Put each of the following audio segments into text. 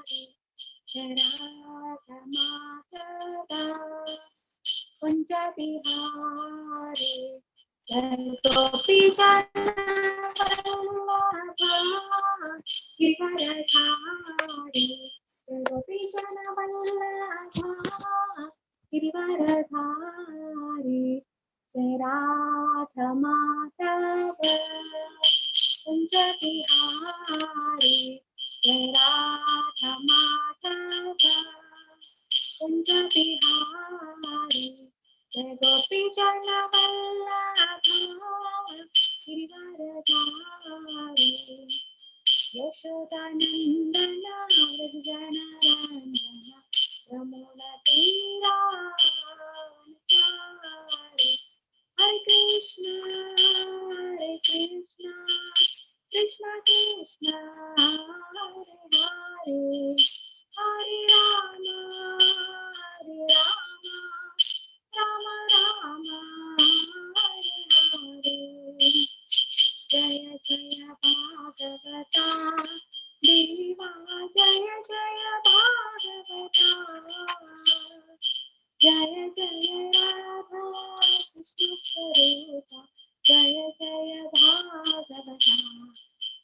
Radha Madhava Kunja Bihari Gopi Jana Vallabha Girivaradhari Gopi Jana Vallabha Girivaradhari Radha Madhava Kunja Bihari Radha Madhava Kunja Bihari Gopi Jana Vallabha Girivaradhari Yashodanandana Vrajana Randana Ramona Tiranachari Hare Krishna Krishna Krishna Hare Hare Hare Rama Rama Rama Hare Hare Jaya Jaya Bhagavata Deva Jaya Jaya Bhagavata Jaya Jaya Radha Krishna Swarupa Jaya Jaya Bhagavata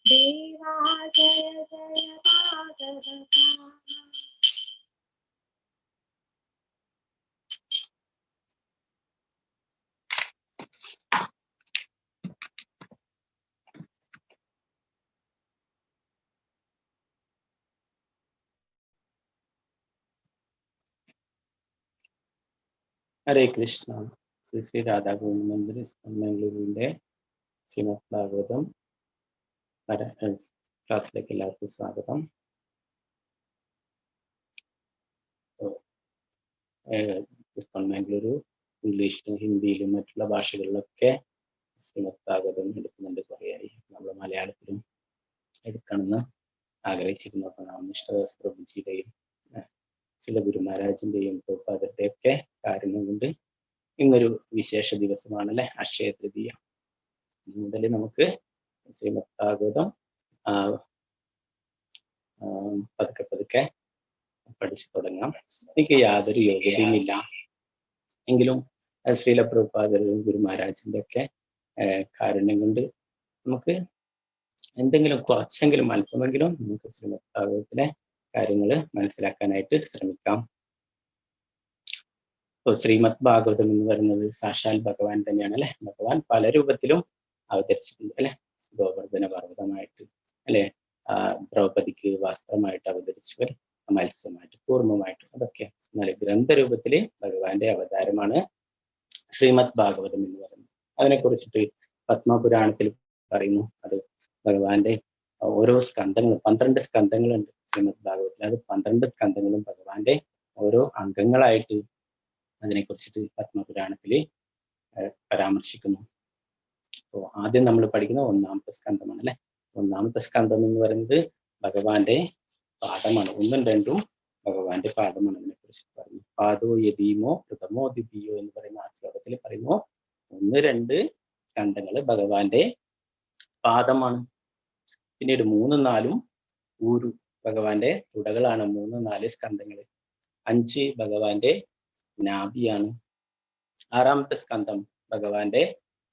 Deva Jaya Jaya Bhagavata. Hare Krishna. Sri Radha Govindamandiri Mangalurinte Srimad Bhagavatam ക്ലാസ്സിലേക്ക് എല്ലാവർക്കും സ്വാഗതം. ISKCON Mangaluru ഇംഗ്ലീഷിലും ഹിന്ദിയിലും മറ്റുള്ള ഭാഷകളിലൊക്കെ ശ്രീമദ് ഭാഗവതം എടുക്കുന്നുണ്ട്. കുറേയായി നമ്മൾ മലയാളത്തിലും എടുക്കണമെന്ന് ആഗ്രഹിച്ചിരുന്നു. അപ്പോൾ നാമനിഷ്ഠദാസ് പ്രഭുജിയുടെയും ചില ഗുരുമഹാരാജിന്റെയും പ്രഭുപാദരുടെയൊക്കെ കാര്യം കൊണ്ട് ഇന്നൊരു വിശേഷ ദിവസമാണല്ലേ, അക്ഷയ തൃതീയ. മുതൽ നമുക്ക് ശ്രീമദ് ഭാഗവതം പതുക്കെ പതുക്കെ പഠിച്ചു തുടങ്ങാം. എനിക്ക് യാതൊരു യോഗ്യതയുമില്ല, എങ്കിലും ശ്രീല പ്രഭുപാദരും ഗുരു മഹാരാജിന്റെ ഒക്കെ കാരുണ്യം കൊണ്ട് നമുക്ക് എന്തെങ്കിലും കുറച്ചെങ്കിലും അല്പമെങ്കിലും നമുക്ക് ശ്രീമദ് ഭാഗവതത്തിലെ കാര്യങ്ങൾ മനസ്സിലാക്കാനായിട്ട് ശ്രമിക്കാം. ശ്രീമദ് ഭാഗവതം എന്ന് പറയുന്നത് സാക്ഷാൽ ഭഗവാൻ തന്നെയാണ് അല്ലെ. ഭഗവാൻ പല രൂപത്തിലും അവതരിച്ചിട്ടുണ്ട് അല്ലെ. ഗോവർദ്ധന പർവ്വതമായിട്ട് അല്ലെ, ദ്രൗപദിക്ക് വസ്ത്രമായിട്ട് അവതരിച്ചവർ, മത്സ്യമായിട്ട്, കൂർമ്മമായിട്ട്, അതൊക്കെ എന്നാൽ ഗ്രന്ഥരൂപത്തില് ഭഗവാന്റെ അവതാരമാണ് ശ്രീമദ് ഭാഗവതം എന്ന് പറയുന്നത്. അതിനെക്കുറിച്ചിട്ട് പത്മപുരാണത്തിൽ പറയുന്നു. അത് ഭഗവാന്റെ ഓരോ സ്കന്ധങ്ങളും 12 സ്കന്ധങ്ങളുണ്ട് ശ്രീമദ് ഭാഗവതത്തിൽ. അത് 12 സ്കന്ധങ്ങളും ഭഗവാന്റെ ഓരോ അംഗങ്ങളായിട്ട് അതിനെക്കുറിച്ചിട്ട് പത്മപുരാണത്തില് പരാമർശിക്കുന്നു. അപ്പോൾ ആദ്യം നമ്മൾ പഠിക്കുന്ന 1-ാമത്തെ സ്കന്ധമാണ് അല്ലെ. 1-ാമത്തെ സ്കന്ധം എന്ന് പറയുന്നത് ഭഗവാന്റെ പാദമാണ്. 1ഉം 2ഉം ഭഗവാന്റെ പാദമാണ്. അതിനെ കുറിച്ചിട്ട് പറയുന്നു. പാദോ യതീമോ പ്രഥമോ ദ്വിതീയോ എന്ന് പറയുന്ന ആ ശ്ലോകത്തിൽ പറയുന്നു 1-2 സ്കന്ധങ്ങള് ഭഗവാന്റെ പാദമാണ്. പിന്നീട് 3ഉം 4ഉം ഊരു ഭഗവാന്റെ തുടകളാണ്. 3-4 സ്കന്ധങ്ങള്. 5 ഭഗവാന്റെ നാഭിയാണ്. 6-ാമത്തെ സ്കന്ധം ഭഗവാന്റെ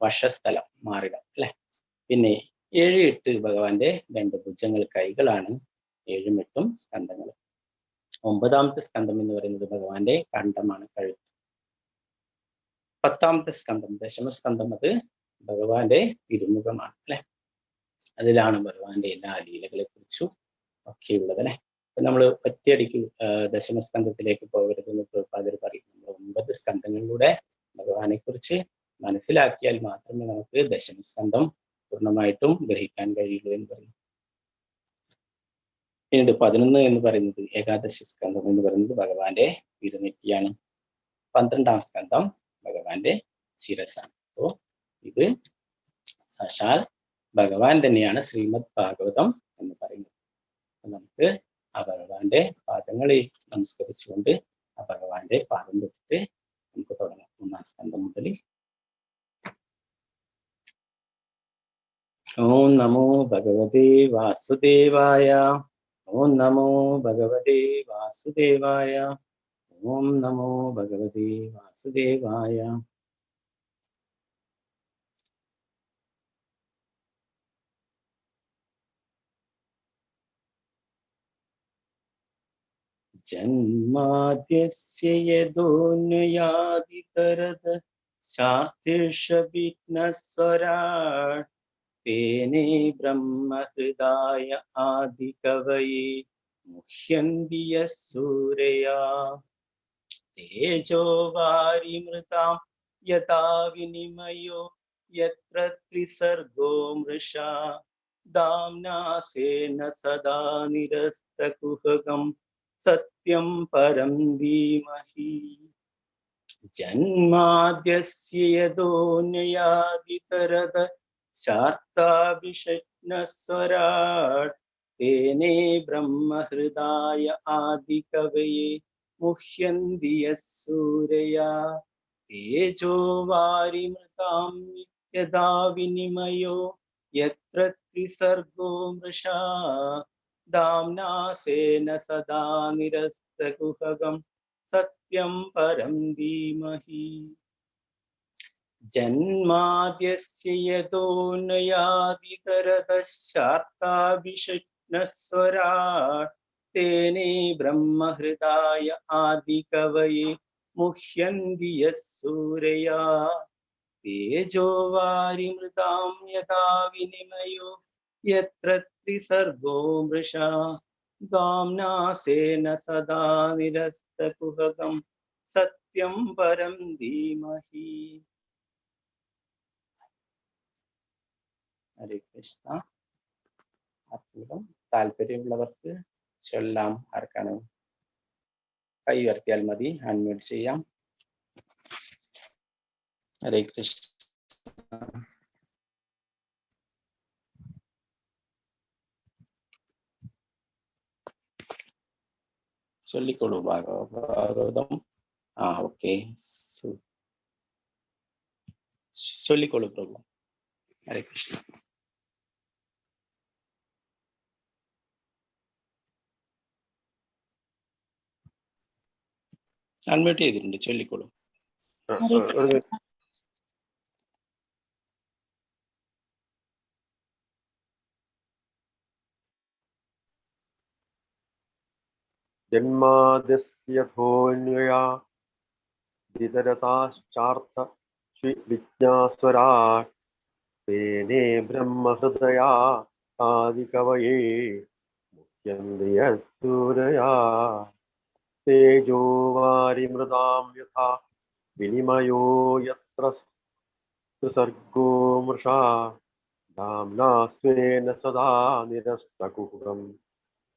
വക്ഷസ്ഥലം, മാറിടം അല്ലെ. പിന്നെ 7-8 ഭഗവാന്റെ 2 ഭുജങ്ങൾ, കൈകളാണ്. 7ഉം 8ഉം സ്കന്ധങ്ങൾ. 9-ാമത്തെ സ്കന്ധം എന്ന് പറയുന്നത് ഭഗവാന്റെ കണ്ഠമാണ്, കഴുത്ത്. 10-ാമത്തെ സ്കന്ധം, ദശമസ്കന്ധം, അത് ഭഗവാന്റെ തിരുമുഖമാണ് അല്ലെ. അതിലാണ് ഭഗവാന്റെ എല്ലാ ലീലകളെ കുറിച്ചും ഒക്കെയുള്ളത് അല്ലെ. അപ്പൊ നമ്മൾ ഒറ്റയടിക്ക് ദശമസ്കന്ധത്തിലേക്ക് പോകരുതെന്ന് പ്രഭുപാദർ പറയും. നമ്മൾ 9 സ്കന്ധങ്ങളിലൂടെ ഭഗവാനെ കുറിച്ച് മനസ്സിലാക്കിയാൽ മാത്രമേ നമുക്ക് ദശമസ്കന്ധം പൂർണ്ണമായിട്ടും ഗ്രഹിക്കാൻ കഴിയുള്ളൂ എന്ന് പറയും. പിന്നീട് 11 എന്ന് പറയുന്നത് ഏകാദശി സ്കന്ധം എന്ന് പറയുന്നത് ഭഗവാന്റെ തിരുനെറ്റിയാണ്. 12-ാം സ്കന്ധം ഭഗവാന്റെ ശിരസാണ്. അപ്പോ ഇത് സാക്ഷാൽ ഭഗവാൻ തന്നെയാണ് ശ്രീമദ് ഭാഗവതം എന്ന് പറയുന്നത്. നമുക്ക് ആ ഭഗവാന്റെ പാദങ്ങളെ നമസ്കരിച്ചുകൊണ്ട് ആ ഭഗവാന്റെ പാദം തൊട്ടിട്ട് നമുക്ക് തുടങ്ങാം. 1-ാം സ്കന്ധം മുതൽ. ഓം നമോ ഭഗവതേ വാസുദേവായ. ഓം നമോ ഭഗവതേ വാസുദേവായ. ഓം നമോ ഭഗവതേ വാസുദേവായ. ജന്മാദ്യസ്യ യദോന്വയാദിതരത് ശാസ്ത്രീഷവിഘ്നസ്വരാട് തേനേ ബ്രഹ്മഹൃദായ ആദികവയേ മുഹ്യന്തി യഃ സൂരയാ. തേജോ വാരിമൃതാം യഥാ വിനിമയോ യത്ര ത്രിസർഗോ മൃഷാ ധാമ്നാ സ്വേന സദാ നിരസ്തകുഹകം സത്യം പരം ധീമഹി. ജന്മാദ്യസ്യ യദോന്വയാദിതരത് ശാസ്താഭിഷഗ്നസ്വരാട് തേനേ ബ്രഹ്മഹൃദായ ആദികവയേ മുഹ്യന്തി യഃ സൂരയാ. തേജോ വാരിമൃതാം യഥാ വിനിമയോ യത്ര ത്രിസർഗോ മൃഷാ ധാമ്നാ സ്വേന സദാ നിരസ്തകുഹകം സത്യം പരം ധീമഹി. ജന്മാദ്യസ്യ യദോന്വയാദിതരതഃ ശാസ്താഭിഷഗ്നസ്വരാട് തേനേ ബ്രഹ്മഹൃദായ ആദികവയേ മുഹ്യന്തി യഃ സൂരയാ. തേജോ വാരിമൃതാം യഥാ വിനിമയോ യത്ര ത്രിസർഗോ മൃഷാ ധാമ്നാ സ്വേന സദാ നിരസ്തകുഹകം സത്യം പരം ധീമഹി. ഹരേ കൃഷ്ണ. അത്ഭുതം. താല്പര്യമുള്ളവർക്ക് ചൊല്ലാം. ആർക്കാണ്? കൈ ഉയർത്തിയാൽ മതി, അൺമ്യൂട്ട് ചെയ്യാം. ഹരേ കൃഷ്ണ. ചൊല്ലിക്കോളൂ ഭാഗവതം. ഓക്കെ, ചൊല്ലിക്കോളൂ പ്രഭു. ഹരേ കൃഷ്ണ. അൺമ്യൂട്ട് ചെയ്തിട്ടുണ്ട്, ചൊല്ലിക്കോളൂ. ജന്മാദ്യസ്യ ധോന്വയാദിതരതാശ്ചാർത്ഥ വിജ്ഞാസ്വരാട് തേനേ ബ്രഹ്മഹൃദയാ ആദികവയേ മുഹ്യന്തി യഃ സൂരയാ. തേജോ വാരിമൃതാം യഥാ വിനിമയോ യത്ര ത്രിസർഗോ മൃഷാ ധാമ്നാ സ്വേന സദാ നിരസ്തകുഹകം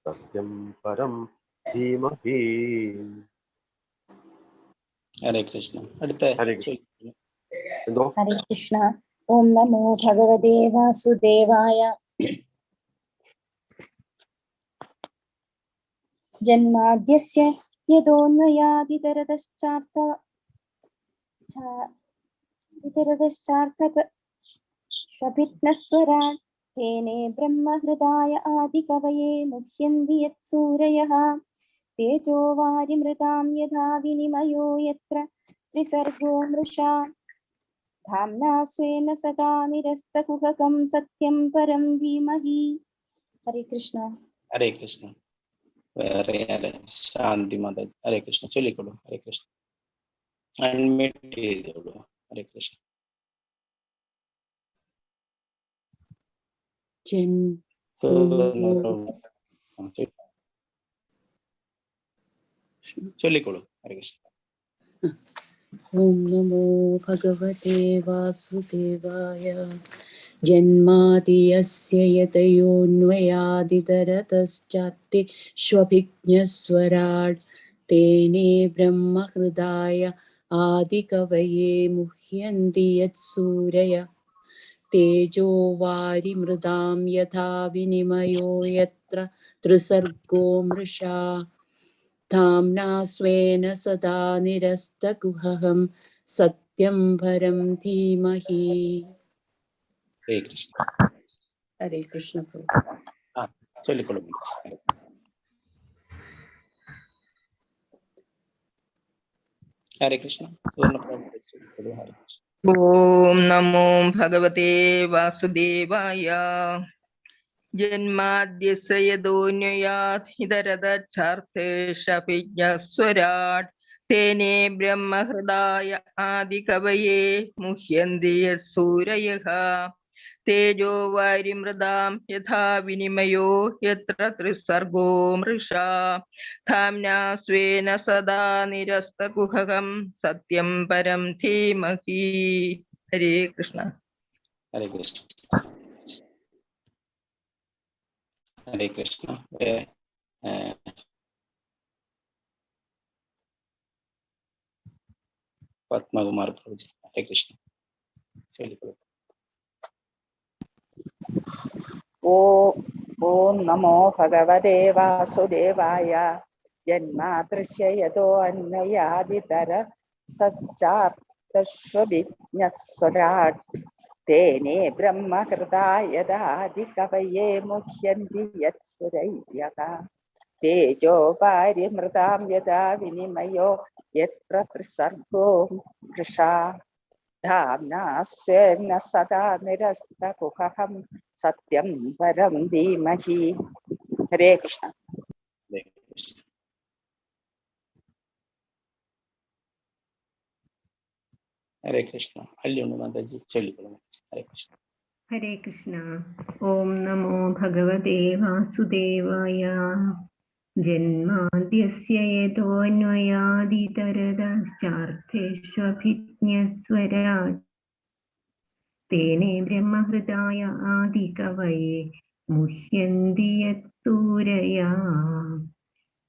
സത്യം പരം ധീമഹി. ഹരേ കൃഷ്ണ. അടുത്ത എന്തോ? ഹരേ കൃഷ്ണ. ഓം നമോ ഭഗവതേ വാസുദേവായ. ജന്മാദ്യസ്യ യദോന്വയാദിതരതശ്ചാർത്ഥ തേനേ ബ്രഹ്മഹൃദായ ആദികവയേ മുഹ്യന്തി യഃ സൂരയഃ. തേജോ വാരിമൃതാം യഥാ വിനിമയോ യത്ര ത്രിസർഗോ മൃഷാ ധാമ്നാ സ്വേന സദാ നിരസ്തകുഹകം സത്യം പരം ധീമഹി. ഹരേ കൃഷ്ണ. ഹരേ കൃഷ്ണ. വേറെ ശാന്തി മത. ഹരേ കൃഷ്ണ, ചൊല്ലിക്കോളൂ. ഹരേ കൃഷ്ണ. അൺമ്യൂട്ട് ചെയ്തോളൂ. ഹരേ കൃഷ്ണ. ചൊല്ലിക്കോളൂ. ഹരേ കൃഷ്ണ. ഓം നമോ ഭഗവതേ വാസുദേവായ. ജന്മാദിയസ്യ യതയോന്വയാദിതരതശ്ചാർത്തിഷ്വഭിജ്ഞസ്വരാട് തേനേ ബ്രഹ്മഹൃദായ ആദികവയേ മുഹ്യന്തി യഃ സൂരയഃ. തേജോ വാരിമൃതാം യഥാ വിനിമയോ യത്ര ത്രിസർഗോ മൃഷാ ധാമ്നാ സ്വേന സദാ നിരസ്തകുഹകം സത്യം പരം ധീമഹി. ഹരേ കൃഷ്ണ. ഹരേ കൃഷ്ണ. ചൊല്ലിക്കോളൂ. ഹരേ കൃഷ്ണ. സുവർണ്ണ ഹരേ കൃഷ്ണ. ഓം നമോ ഭഗവതേ വാസുദേവായ. ജന്മാദ്യസ്യ യതോന്വയാത് ഹിതരതച്ഛാർത്ഥേഷഭിജ്ഞസ്വരാട് തേനേ ബ്രഹ്മഹൃദായ ആദികവയേ മുഹ്യന്തി യത്സൂരയഃ. തേജോ വാരിമൃതാം യഥാ വിനിമയോ യത്ര ത്രിസർഗോ മൃഷാ. ധാമ്നാ സ്വേന സദാ നിരസ്തകുഹകം സത്യം പരം ധീമഹി. ഹരേ കൃഷ്ണ. ഹരേ കൃഷ്ണ. ഹരേ കൃഷ്ണ. പത്മകുമാർ പ്രഭുജി, ഹരേ കൃഷ്ണ. ഓം നമോ ഭഗവതേ വാസുദേവായ. ജന്മാദ്യസ്യ യതോന്വയാദിതരതശ്ചാർത്ഥേഷഭിജ്ഞസ്വരാട് തേനേ ബ്രഹ്മഹൃദായദാദികവയേ മുഹ്യന്തി യത്സുരയഃ. തേജോ വാരിമൃതാം യഥാ വിനിമയോ യത്ര ത്രിസർഗോ മൃഷാ. ധാമ്നാ സ്വേന സദാ നിരസ്തകുഹകം സത്യം പരം ധീമഹി. ഹരേ കൃഷ്ണ. ഹരേ കൃഷ്ണ. അല്ലുണ്ണി മാതാജി ചൊല്ലിക്കൊള്ളുന്നു. ഹരേ കൃഷ്ണ. ഹരേ കൃഷ്ണ. ഓം നമോ ഭഗവതേ വാസുദേവായ. ജന്മാദ്യസ്യ യതോന്വയാദിതരതശ്ചാർത്ഥേഷഭിജ്ഞസ്വരാട് തേനേ ബ്രഹ്മഹൃദായ ആദികവയേ മുഹ്യന്തി യത്സൂരയാ.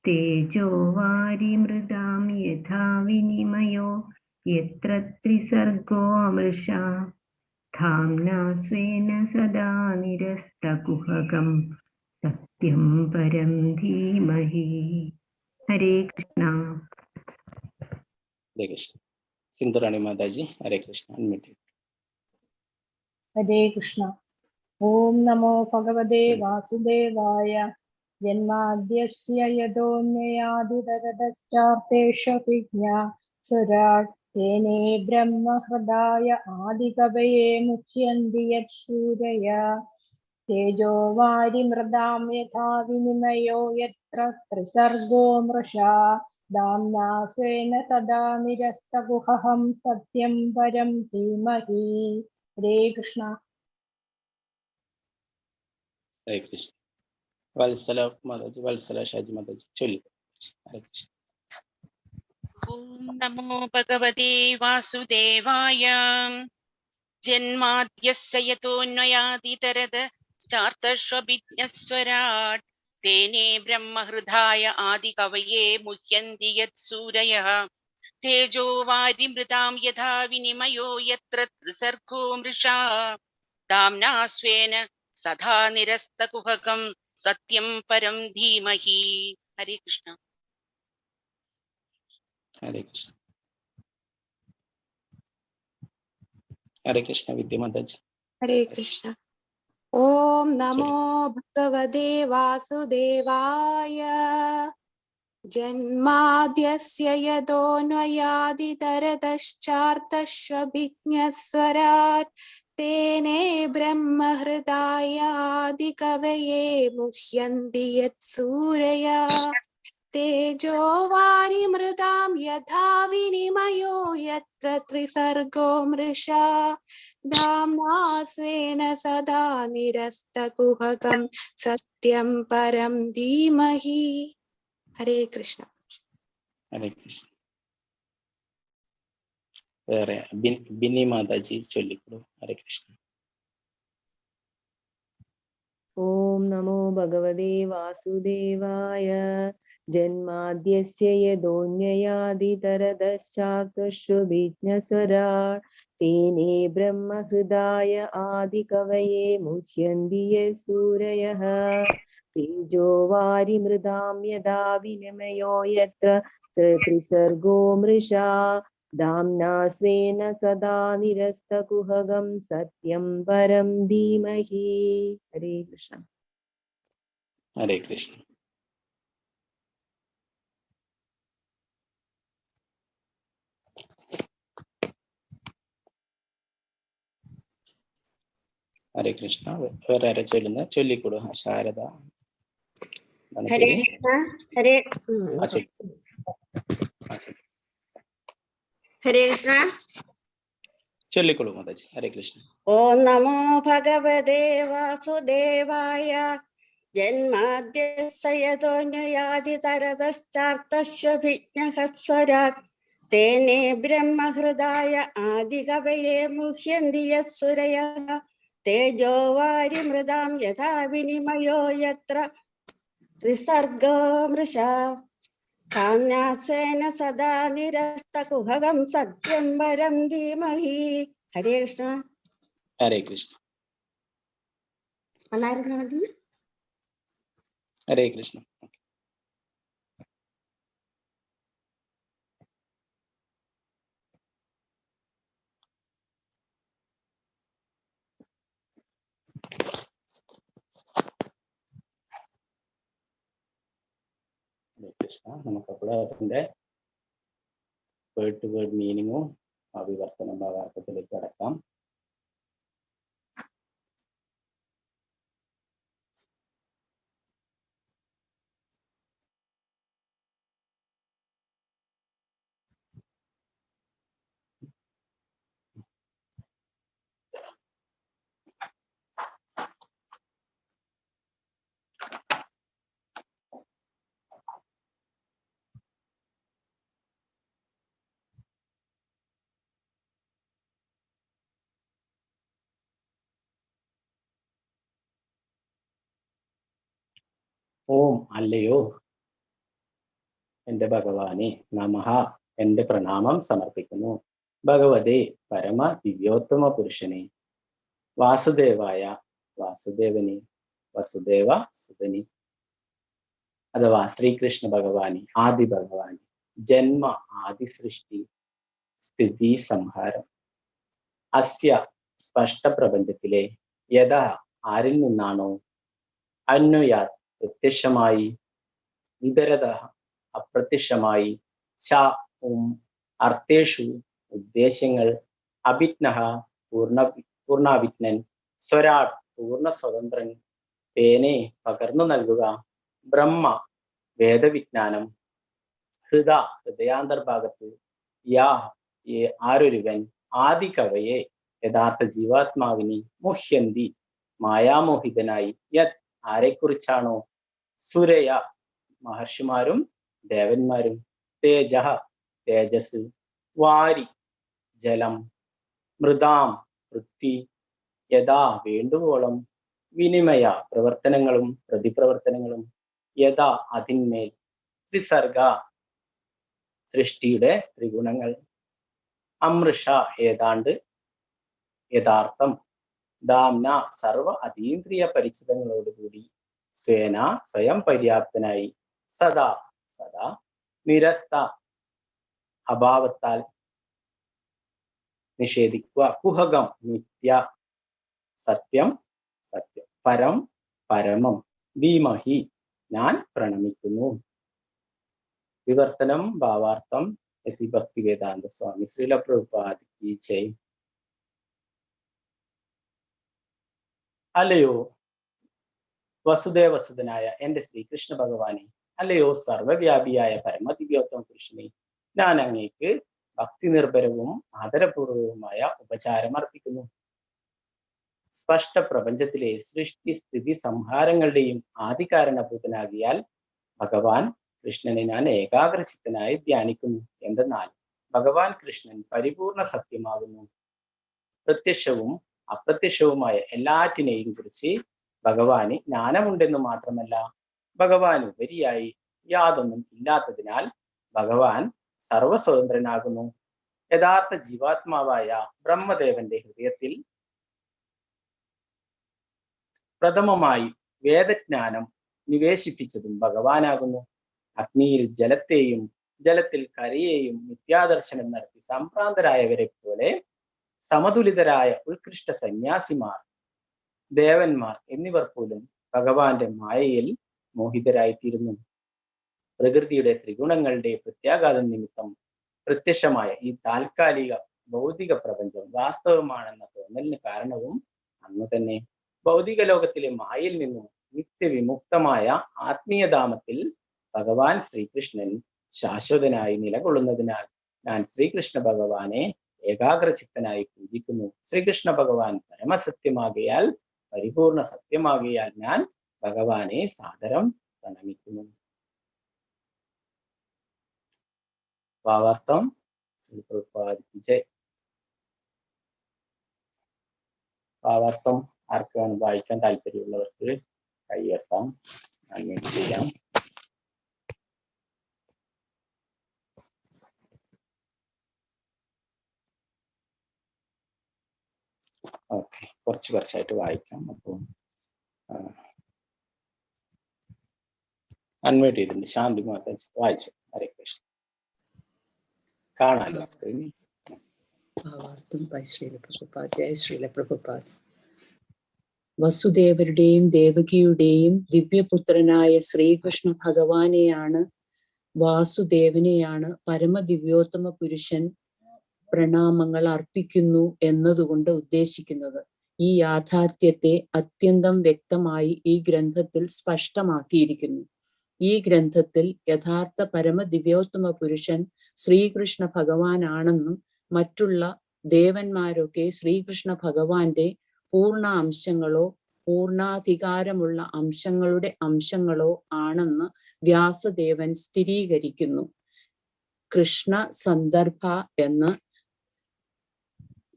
തേജോ വാരിമൃതാം യഥാ വിനിമയോ യത്ര ത്രിസർഗോ മൃഷാ. ധാമ്നാ സ്വേന സദാ നിരസ്തകുഹകം സത്യം പരം ധീമഹി. ഹരേ കൃഷ്ണ. ഹരേ കൃഷ്ണ. സിന്ധുറാണി മാതാജി, ഹരേ കൃഷ്ണ. ഹരേ കൃഷ്ണ. ഓം നമോ ഭഗവതേ വാസുദേവായ. ജന്മാദ്യസ്യ യതോന്വയാദിതരതശ്ചാർത്ഥേഷഭിജ്ഞസ്വരാട് തേനേ ബ്രഹ്മഹൃദായ ആദികവയേ മുഹ്യന്തി യത്സൂരയഃ. തേജോ വാരിമൃതാം യഥാ വിനിമയോ യത്ര ത്രിസർഗോ മൃഷാ. ധാമ്നാ സ്വേന സദാ നിരസ്തകുഹകം സത്യം പരം ധീമഹി. ഹരേ കൃഷ്ണ. ഹരേ കൃഷ്ണ. വത്സല മാതാജി, വത്സല ഷാജി മാതാജി ചൊല്ലിക്കൊള്ളുന്നു. ഹരേ കൃഷ്ണ. ഓം നമോ ഭഗവതേ വാസുദേവായ. ജന്മാദ്യസ്യ യതോന്വയാദിതരതശ്ചാർത്ഥേഷഭിജ്ഞസ്വരാട് തേനേ ബ്രഹ്മഹൃദായ ആദികവയേ മുഹ്യന്തി യത്സൂരയഃ. തേജോ വാരിമൃതാം യഥാ വിനിമയോ യത്ര ത്രിസർഗോ മൃഷാ. ധാമ്നാ സ്വേന സദാ നിരസ്തകുഹകം സത്യം പരം ധീമഹി. ഹരേ കൃഷ്ണ. ഹരേ കൃഷ്ണ. ഹരേ കൃഷ്ണ. വിദ്യ മാതാജി. ഹരേ കൃഷ്ണ. ഓം നമോ ഭഗവതേ വാസുദേവായ. ജന്മാദ്യസ്യ യതോന്വയാദിതരതശ്ചാർത്ഥേഷഭിജ്ഞസ്വരാട് തേനേ ബ്രഹ്മഹൃദായാദികവയേ മുഹ്യന്തി യത്സൂരയഃ. തേജോ വാരിമൃതാം യഥാ വിനിമയോ യത്ര ത്രിസർഗോ മൃഷാ. ധാമ്നാ സ്വേന സദാ നിരസ്തകുഹകം സത്യം പരം ധീമഹി. ഹരേ കൃഷ്ണ. ഹരേ കൃഷ്ണ. വേറെ ബിന്നി മാതാജി ചൊല്ലിക്കൊള്ളു. ഹരേ കൃഷ്ണ. ഓം നമോ ഭഗവതേ വാസുദേവായ. ജന്മാദ്യസ്യ യതോന്വയാദിതരതശ്ചാർത്ഥേഷഭിജ്ഞസ്വരാട് തേനേ ബ്രഹ്മഹൃദായ ആദികവയേ മുഹ്യന്തി യത്സൂരയഃ. തേജോ വാരിമൃതാം യഥാ വിനിമയോ യത്ര ത്രിസർഗോ മൃഷാ. ധാമ്നാ സ്വേന സദാ നിരസ്തകുഹകം സത്യം പരം ധീമഹി. ഹരേ കൃഷ്ണ. ഹരേ കൃഷ്ണ. ഹരേ കൃഷ്ണ. വേറെ ആരാ ചൊല്ലുന്ന? ചൊല്ലിക്കൊടു. ശാരദ. ഹരേ കൃഷ്ണ. ഹരേ ഹരേ കൃഷ്ണ. ചൊല്ലിക്കൊടു മാതാജി. ഹരേ കൃഷ്ണ. ഓം നമോ ഭഗവതേ വാസുദേവായ. ജന്മാദ്യസയതോന്വയാദി തരതശ്ചാർത്തശ്വഭിജ്ഞഃ സ്വരാട് തേനേ ബ്രഹ്മഹൃദായ ആദികവയേ മുഹ്യന്തി യസ്സുരയഃ തേജോ വാരിമൃതാം യഥാ വിനിമയോ യത്ര ത്രിസർഗോ മൃഷാ കാമ്യാസ്വേന സദാ നിരസ്തകുഹകം സത്യം വരം ധീമഹി. ഹരേ കൃഷ്ണ. ഹരേ കൃഷ്ണ. അന്നായിരുന്നു ഹരേ കൃഷ്ണ. കൃഷ്ണ. നമുക്കപ്പോൾ അതിന്റെ വേർഡ് ടു വേർഡ് മീനിങ്ങും വിവർത്തനം ഭാവാർത്ഥത്തിലേക്ക് കടക്കാം. ഓം അല്ലയോ എന്റെ ഭഗവാനെ, നമഃ എന്റെ പ്രണാമം സമർപ്പിക്കുന്നു. ഭഗവതേ പരമ ദിവ്യോത്തമ പുരുഷനെ, വാസുദേവായ വാസുദേവനെ, വസുദേവ സുതനി അഥവാ ശ്രീകൃഷ്ണ ഭഗവാനെ, ആദി ഭഗവാനെ, ജന്മ ആദി സൃഷ്ടി സ്ഥിതി സംഹാരം അസ്യ സ്പഷ്ട പ്രപഞ്ചത്തിലെ യഥാ ആരിൽ നിന്നാണോ അന്വയാ പ്രത്യക്ഷമായി, ഇതരത അപ്രത്യക്ഷമായി, ച അർത്ഥേഷു ഉദ്ദേശങ്ങൾ, അഭിജ്ഞഃ പൂർണ്ണാഭിജ്ഞൻ, സ്വരാട് പൂർണ്ണ സ്വതന്ത്രൻ, തേനെ പകർന്നു നൽകുക, ബ്രഹ്മ വേദവിജ്ഞാനം, ഹൃദയാന്തർഭാഗത്ത് യാ ആരൊരുവൻ, ആദി കവയെ യഥാർത്ഥ ജീവാത്മാവിനെ, മുഹ്യന്തി മായാമോഹിതനായി, യത് ആരെക്കുറിച്ചാണോ, സുരയ മഹർഷിമാരും ദേവന്മാരും, തേജ തേജസ്, വാരി ജലം, മൃദാം പൃഥ്വി, യഥാ വേണ്ടുവോളം, വിനിമയ പ്രവർത്തനങ്ങളും പ്രതിപ്രവർത്തനങ്ങളും, യഥാ അതിന്മേൽ, ത്രിസർഗ സൃഷ്ടിയുടെ ത്രിഗുണങ്ങൾ, അമൃഷ ഏതാണ്ട് യഥാർത്ഥം, ദാംന സർവ അതീന്ദ്രിയ പരിചിതങ്ങളോടുകൂടി, സ്വേന സ്വയം പര്യാപ്തനായി, സദാ സദാ, നിരസ്ത അഭാവത്താൽ നിഷേധിക്കുക, കുഹകം നിത്യ, സത്യം സത്യം, പരം പരമം, ധീമഹി ഞാൻ പ്രണമിക്കുന്നു. വിവർത്തനം ഭാവാർത്ഥം എസ് ഭക്തിവേദാന്ത സ്വാമി ശ്രീല പ്രഭുപാദ് കി ജയ്. അല്ലയോ വസുദേവസുതനായ എന്റെ ശ്രീകൃഷ്ണ ഭഗവാനെ, അല്ലയോ സർവവ്യാപിയായ പരമദിവ്യോത്തമ പുരുഷനെ, ഞാൻ അങ്ങേക്ക് ഭക്തി നിർഭരവും ആദരപൂർവവുമായ ഉപചാരം അർപ്പിക്കുന്നു. സ്പഷ്ട പ്രപഞ്ചത്തിലെ സൃഷ്ടി സ്ഥിതി സംഹാരങ്ങളുടെയും ആദികാരണഭൂതനാകിയാൽ ഭഗവാൻ കൃഷ്ണനെ ഞാൻ ഏകാഗ്രചിത്തനായി ധ്യാനിക്കുന്നു. എന്തെന്നാൽ ഭഗവാൻ കൃഷ്ണൻ പരിപൂർണ സത്യമാകുന്നു. പ്രത്യക്ഷവും അപ്രത്യക്ഷവുമായ എല്ലാറ്റിനെയും കുറിച്ച് ഭഗവാന് ജ്ഞാനമുണ്ടെന്ന് മാത്രമല്ല, ഭഗവാൻ ഉപരിയായി യാതൊന്നും ഇല്ലാത്തതിനാൽ ഭഗവാൻ സർവസ്വതന്ത്രനാകുന്നു. യഥാർത്ഥ ജീവാത്മാവായ ബ്രഹ്മദേവന്റെ ഹൃദയത്തിൽ പ്രഥമമായി വേദജ്ഞാനം നിവേശിപ്പിച്ചതും ഭഗവാനാകുന്നു. അഗ്നിയിൽ ജലത്തെയും ജലത്തിൽ കരയെയും മിഥ്യാദർശനം നടത്തി സംഭ്രാന്തരായവരെ പോലെ സമതുലിതരായ ഉത്കൃഷ്ട സന്യാസിമാർ, ദേവന്മാർ എന്നിവർ പോലും ഭഗവാന്റെ മായയിൽ മോഹിതരായിത്തീരുന്നു. പ്രകൃതിയുടെ ത്രിഗുണങ്ങളുടെ പ്രത്യാഘാതം നിമിത്തം പ്രത്യക്ഷമായ ഈ താൽക്കാലിക ഭൗതിക പ്രപഞ്ചം വാസ്തവമാണെന്ന തോന്നലിന് കാരണവും അന്ന് തന്നെ ഭൗതിക ലോകത്തിലെ മായയിൽ നിന്നും നിത്യവിമുക്തമായ ആത്മീയധാമത്തിൽ ഭഗവാൻ ശ്രീകൃഷ്ണൻ ശാശ്വതനായി നിലകൊള്ളുന്നതിനാൽ ഞാൻ ശ്രീകൃഷ്ണ ഭഗവാനെ ഏകാഗ്രചിത്തനായി പൂജിക്കുന്നു. ശ്രീകൃഷ്ണ ഭഗവാൻ പരമസത്യമാകയാൽ, പരിപൂർണ സത്യമാകയാൽ ഞാൻ ഭഗവാനെ സാദരം പ്രണമിക്കുന്നു. ഭാവാർത്ഥം ഭാവാർത്ഥം ആർക്കാണ് വായിക്കാൻ താല്പര്യമുള്ളവർക്ക് കൈ ഉയർത്താം, അൺമ്യൂട്ട് ചെയ്യാം. ഓക്കെ, കുറച്ചായിട്ട് വായിക്കാം. അപ്പം അൺമ്യൂട്ട് ചെയ്തിട്ടുണ്ട്. ശാന്തി മാതാ വായിച്ചു. ഹരേ കൃഷ്ണ. കാണാലോ സ്ക്രീനിൽ. വസുദേവരുടെയും ദേവകിയുടെയും ദിവ്യപുത്രനായ ശ്രീകൃഷ്ണ ഭഗവാനെയാണ്, വാസുദേവനെയാണ് പരമദിവ്യോത്തമ പുരുഷൻ പ്രണാമങ്ങൾ അർപ്പിക്കുന്നു എന്നതുകൊണ്ട് ഉദ്ദേശിക്കുന്നത്. ഈ യാഥാർത്ഥ്യത്തെ അത്യന്തം വ്യക്തമായി ഈ ഗ്രന്ഥത്തിൽ സ്പഷ്ടമാക്കിയിരിക്കുന്നു. ഈ ഗ്രന്ഥത്തിൽ യഥാർത്ഥ പരമദിവ്യോത്തമ പുരുഷൻ ശ്രീകൃഷ്ണ ഭഗവാനാണെന്നും മറ്റുള്ള ദേവന്മാരൊക്കെ ശ്രീകൃഷ്ണ ഭഗവാന്റെ പൂർണ്ണ അംശങ്ങളോ പൂർണ്ണാധികാരമുള്ള അംശങ്ങളുടെ അംശങ്ങളോ ആണെന്ന് വ്യാസദേവൻ സ്ഥിരീകരിക്കുന്നു. കൃഷ്ണ സന്ദർഭ എന്ന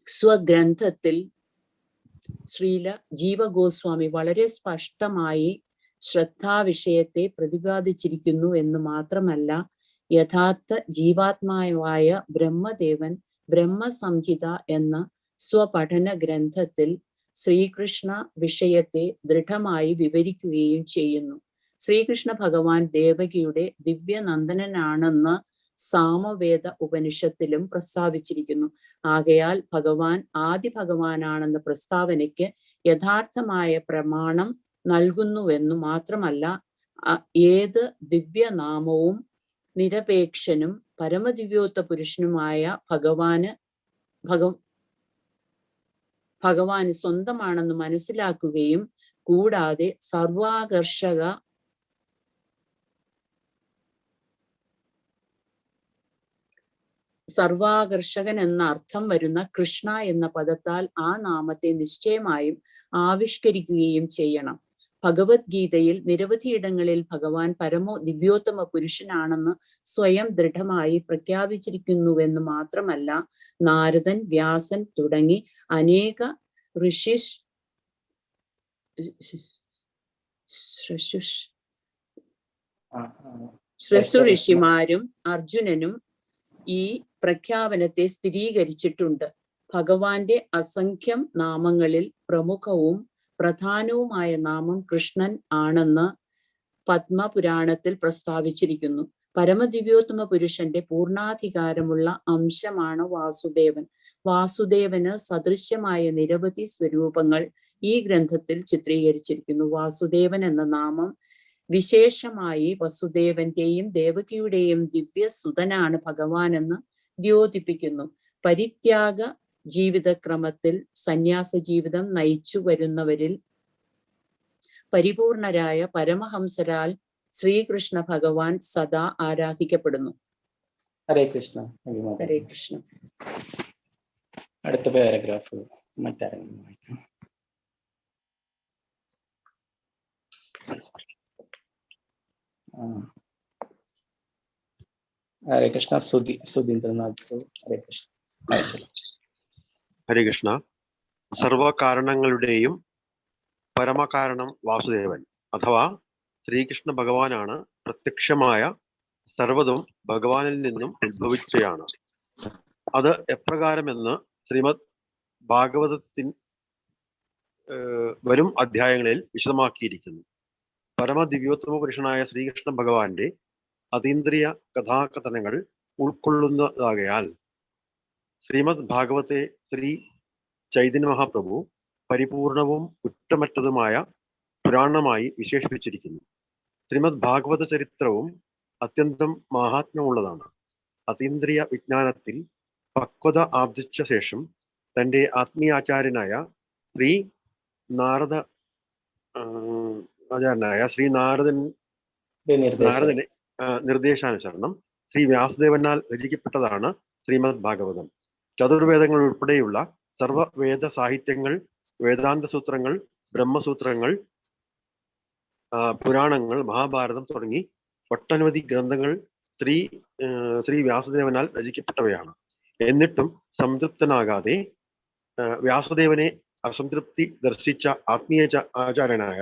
സ്വഗ്രന്ഥത്തിൽ ശ്രീല ജീവഗോസ്വാമി വളരെ സ്പഷ്ടമായി ശ്രദ്ധാവിഷയത്തെ പ്രതിപാദിച്ചിരിക്കുന്നു എന്ന് മാത്രമല്ല, യഥാർത്ഥ ജീവാത്മാവായ ബ്രഹ്മദേവൻ ബ്രഹ്മസംഹിത എന്ന സ്വപഠന ഗ്രന്ഥത്തിൽ ശ്രീകൃഷ്ണ വിഷയത്തെ ദൃഢമായി വിവരിക്കുകയും ചെയ്യുന്നു. ശ്രീകൃഷ്ണ ഭഗവാൻ ദേവകിയുടെ ദിവ്യനന്ദനനാണെന്ന് സാമവേദ ഉപനിഷത്തിലും പ്രസ്താവിച്ചിരിക്കുന്നു. ആകയാൽ ഭഗവാൻ ആദി ഭഗവാനാണെന്ന പ്രസ്താവനയ്ക്ക് യഥാർത്ഥമായ പ്രമാണം നൽകുന്നുവെന്നു മാത്രമല്ല, ഏത് ദിവ്യനാമവും നിരപേക്ഷനും പരമദിവ്യോത്ത പുരുഷനുമായ ഭഗവാന് സ്വന്തമാണെന്ന് മനസ്സിലാക്കുകയും കൂടാതെ സർവാകർഷകൻ എന്ന അർത്ഥം വരുന്ന കൃഷ്ണ എന്ന പദത്താൽ ആ നാമത്തെ നിശ്ചയമായും ആവിഷ്കരിക്കുകയും ചെയ്യണം. ഭഗവത്ഗീതയിൽ നിരവധിയിടങ്ങളിൽ ഭഗവാൻ പരമോ ദിവ്യോത്തമ പുരുഷനാണെന്ന് സ്വയം ദൃഢമായി പ്രഖ്യാപിച്ചിരിക്കുന്നുവെന്ന് മാത്രമല്ല, നാരദൻ, വ്യാസൻ തുടങ്ങി അനേക ഋഷിമാരും അർജുനനും ഈ പ്രഖ്യാപനത്തെ സ്ഥിരീകരിച്ചിട്ടുണ്ട്. ഭഗവാന്റെ അസംഖ്യം നാമങ്ങളിൽ പ്രമുഖവും പ്രധാനവുമായ നാമം കൃഷ്ണൻ ആണെന്ന് പത്മപുരാണത്തിൽ പ്രസ്താവിച്ചിരിക്കുന്നു. പരമദിവ്യോത്തമ പുരുഷന്റെ പൂർണ്ണാധികാരമുള്ള അംശമാണ് വാസുദേവൻ. വാസുദേവന് സദൃശ്യമായ നിരവധി സ്വരൂപങ്ങൾ ഈ ഗ്രന്ഥത്തിൽ ചിത്രീകരിച്ചിരിക്കുന്നു. വാസുദേവൻ എന്ന നാമം വിശേഷമായി വസുദേവന്റെയും ദേവകിയുടെയും ദിവ്യസുതനാണ് ഭഗവാൻ എന്ന് ദ്യോതിപ്പിക്കുന്നു. പരിത്യാഗ ജീവിതക്രമത്തിൽ സന്യാസ ജീവിതം നയിച്ചു വരുന്നവരിൽ പരിപൂർണരായ പരമഹംസരാൽ ശ്രീകൃഷ്ണ ഭഗവാൻ സദാ ആരാധിക്കപ്പെടുന്നു. ഹരേ കൃഷ്ണ. ഹരേ കൃഷ്ണ. അടുത്ത പാരഗ്രാഫ് മറ്റാരെങ്കിലും വായിക്കാം. ഹരേ കൃഷ്ണ. സുധീന്ദ്രനാഥ്. ഹരേ കൃഷ്ണ. ഹരേ കൃഷ്ണ. സർവകാരണങ്ങളുടെയും പരമകാരണം വാസുദേവൻ അഥവാ ശ്രീകൃഷ്ണ ഭഗവാനാണ്. പ്രത്യക്ഷമായ സർവ്വതും ഭഗവാനിൽ നിന്നും ഉത്ഭവിച്ചതാണ്. അത് എപ്രകാരമെന്ന് ശ്രീമദ് ഭാഗവതത്തിൻ വരും അധ്യായങ്ങളിൽ വിശദമാക്കിയിരിക്കുന്നു. പരമദിവ്യോത്തമ പുരുഷനായ ശ്രീകൃഷ്ണ ഭഗവാന്റെ അതീന്ദ്രിയ കഥാകഥനങ്ങൾ ഉൾക്കൊള്ളുന്നതാകയാൽ ശ്രീമദ് ഭാഗവത്തെ ശ്രീ ചൈതന്യ മഹാപ്രഭു പരിപൂർണവും കുറ്റമറ്റതുമായ പുരാണമായി വിശേഷിപ്പിച്ചിരിക്കുന്നു. ശ്രീമദ് ഭാഗവത ചരിത്രവും അത്യന്തം മഹാത്മ്യമുള്ളതാണ്. അതീന്ദ്രിയ വിജ്ഞാനത്തിൽ പക്വത ആർജിച്ച ശേഷം തൻ്റെ ആത്മീയാചാര്യനായ ശ്രീ നാരദ ആചാര്യനായ ശ്രീ നാരദന്റെ നിർദ്ദേശാനുസരണം ശ്രീ വ്യാസദേവനാൽ രചിക്കപ്പെട്ടതാണ് ശ്രീമദ് ഭാഗവതം. ചതുർവേദങ്ങൾ ഉൾപ്പെടെയുള്ള സർവവേദ സാഹിത്യങ്ങൾ, വേദാന്ത സൂത്രങ്ങൾ, ബ്രഹ്മസൂത്രങ്ങൾ, പുരാണങ്ങൾ, മഹാഭാരതം തുടങ്ങി ഒട്ടനവധി ഗ്രന്ഥങ്ങൾ ശ്രീ വ്യാസദേവനാൽ രചിക്കപ്പെട്ടവയാണ്. എന്നിട്ടും സംതൃപ്തനാകാതെ വ്യാസദേവനെ അസംതൃപ്തി ദർശിച്ച ആത്മീയ ആചാര്യനായ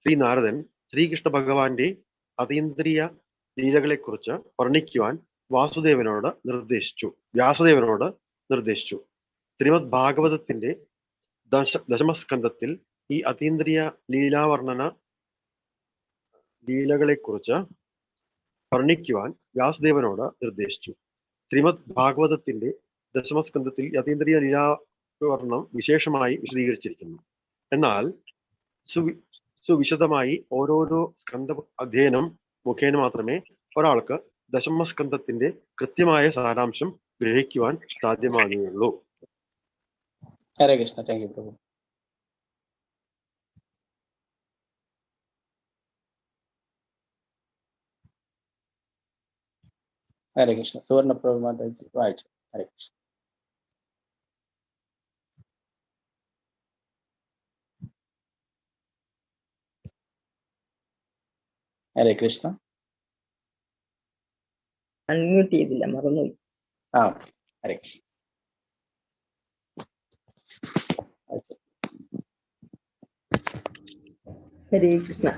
ശ്രീ നാരദൻ ശ്രീകൃഷ്ണ ഭഗവാന്റെ അതീന്ദ്രിയ ലീലകളെക്കുറിച്ച് വർണ്ണിക്കുവാൻ വ്യാസദേവനോട് നിർദ്ദേശിച്ചു. ശ്രീമദ് ഭാഗവതത്തിന്റെ ദശമസ്കന്ധത്തിൽ ഈ അതീന്ദ്രിയ ലീലകളെക്കുറിച്ച് വർണ്ണിക്കുവാൻ വ്യാസദേവനോട് നിർദ്ദേശിച്ചു. ശ്രീമദ് ഭാഗവതത്തിന്റെ ദശമസ്കന്ധത്തിൽ അതീന്ദ്രിയ ലീലാവർണ്ണം വിശേഷമായി വിശദീകരിച്ചിരിക്കുന്നു. എന്നാൽ സുവിശദമായി ഓരോരോ സ്കന്ധ അധ്യയനം മുഖേന മാത്രമേ ഒരാൾക്ക് ദശമസ്കന്ധത്തിന്റെ കൃത്യമായ സാരാംശം ഗ്രഹിക്കുവാൻ സാധ്യമാകുകയുള്ളൂ. ഹരേ കൃഷ്ണ. താങ്ക് യു പ്രഭു. ഹരേ കൃഷ്ണ. സുവർണ പ്രഭു മാതാജി വായിച്ചു. ഹരേ കൃഷ്ണ. ഹരേ കൃഷ്ണ. അൺമ്യൂട്ട് ചെയ്തില്ല, മറന്നുപോയി. ഹരേ കൃഷ്ണ. ഹരേ കൃഷ്ണ.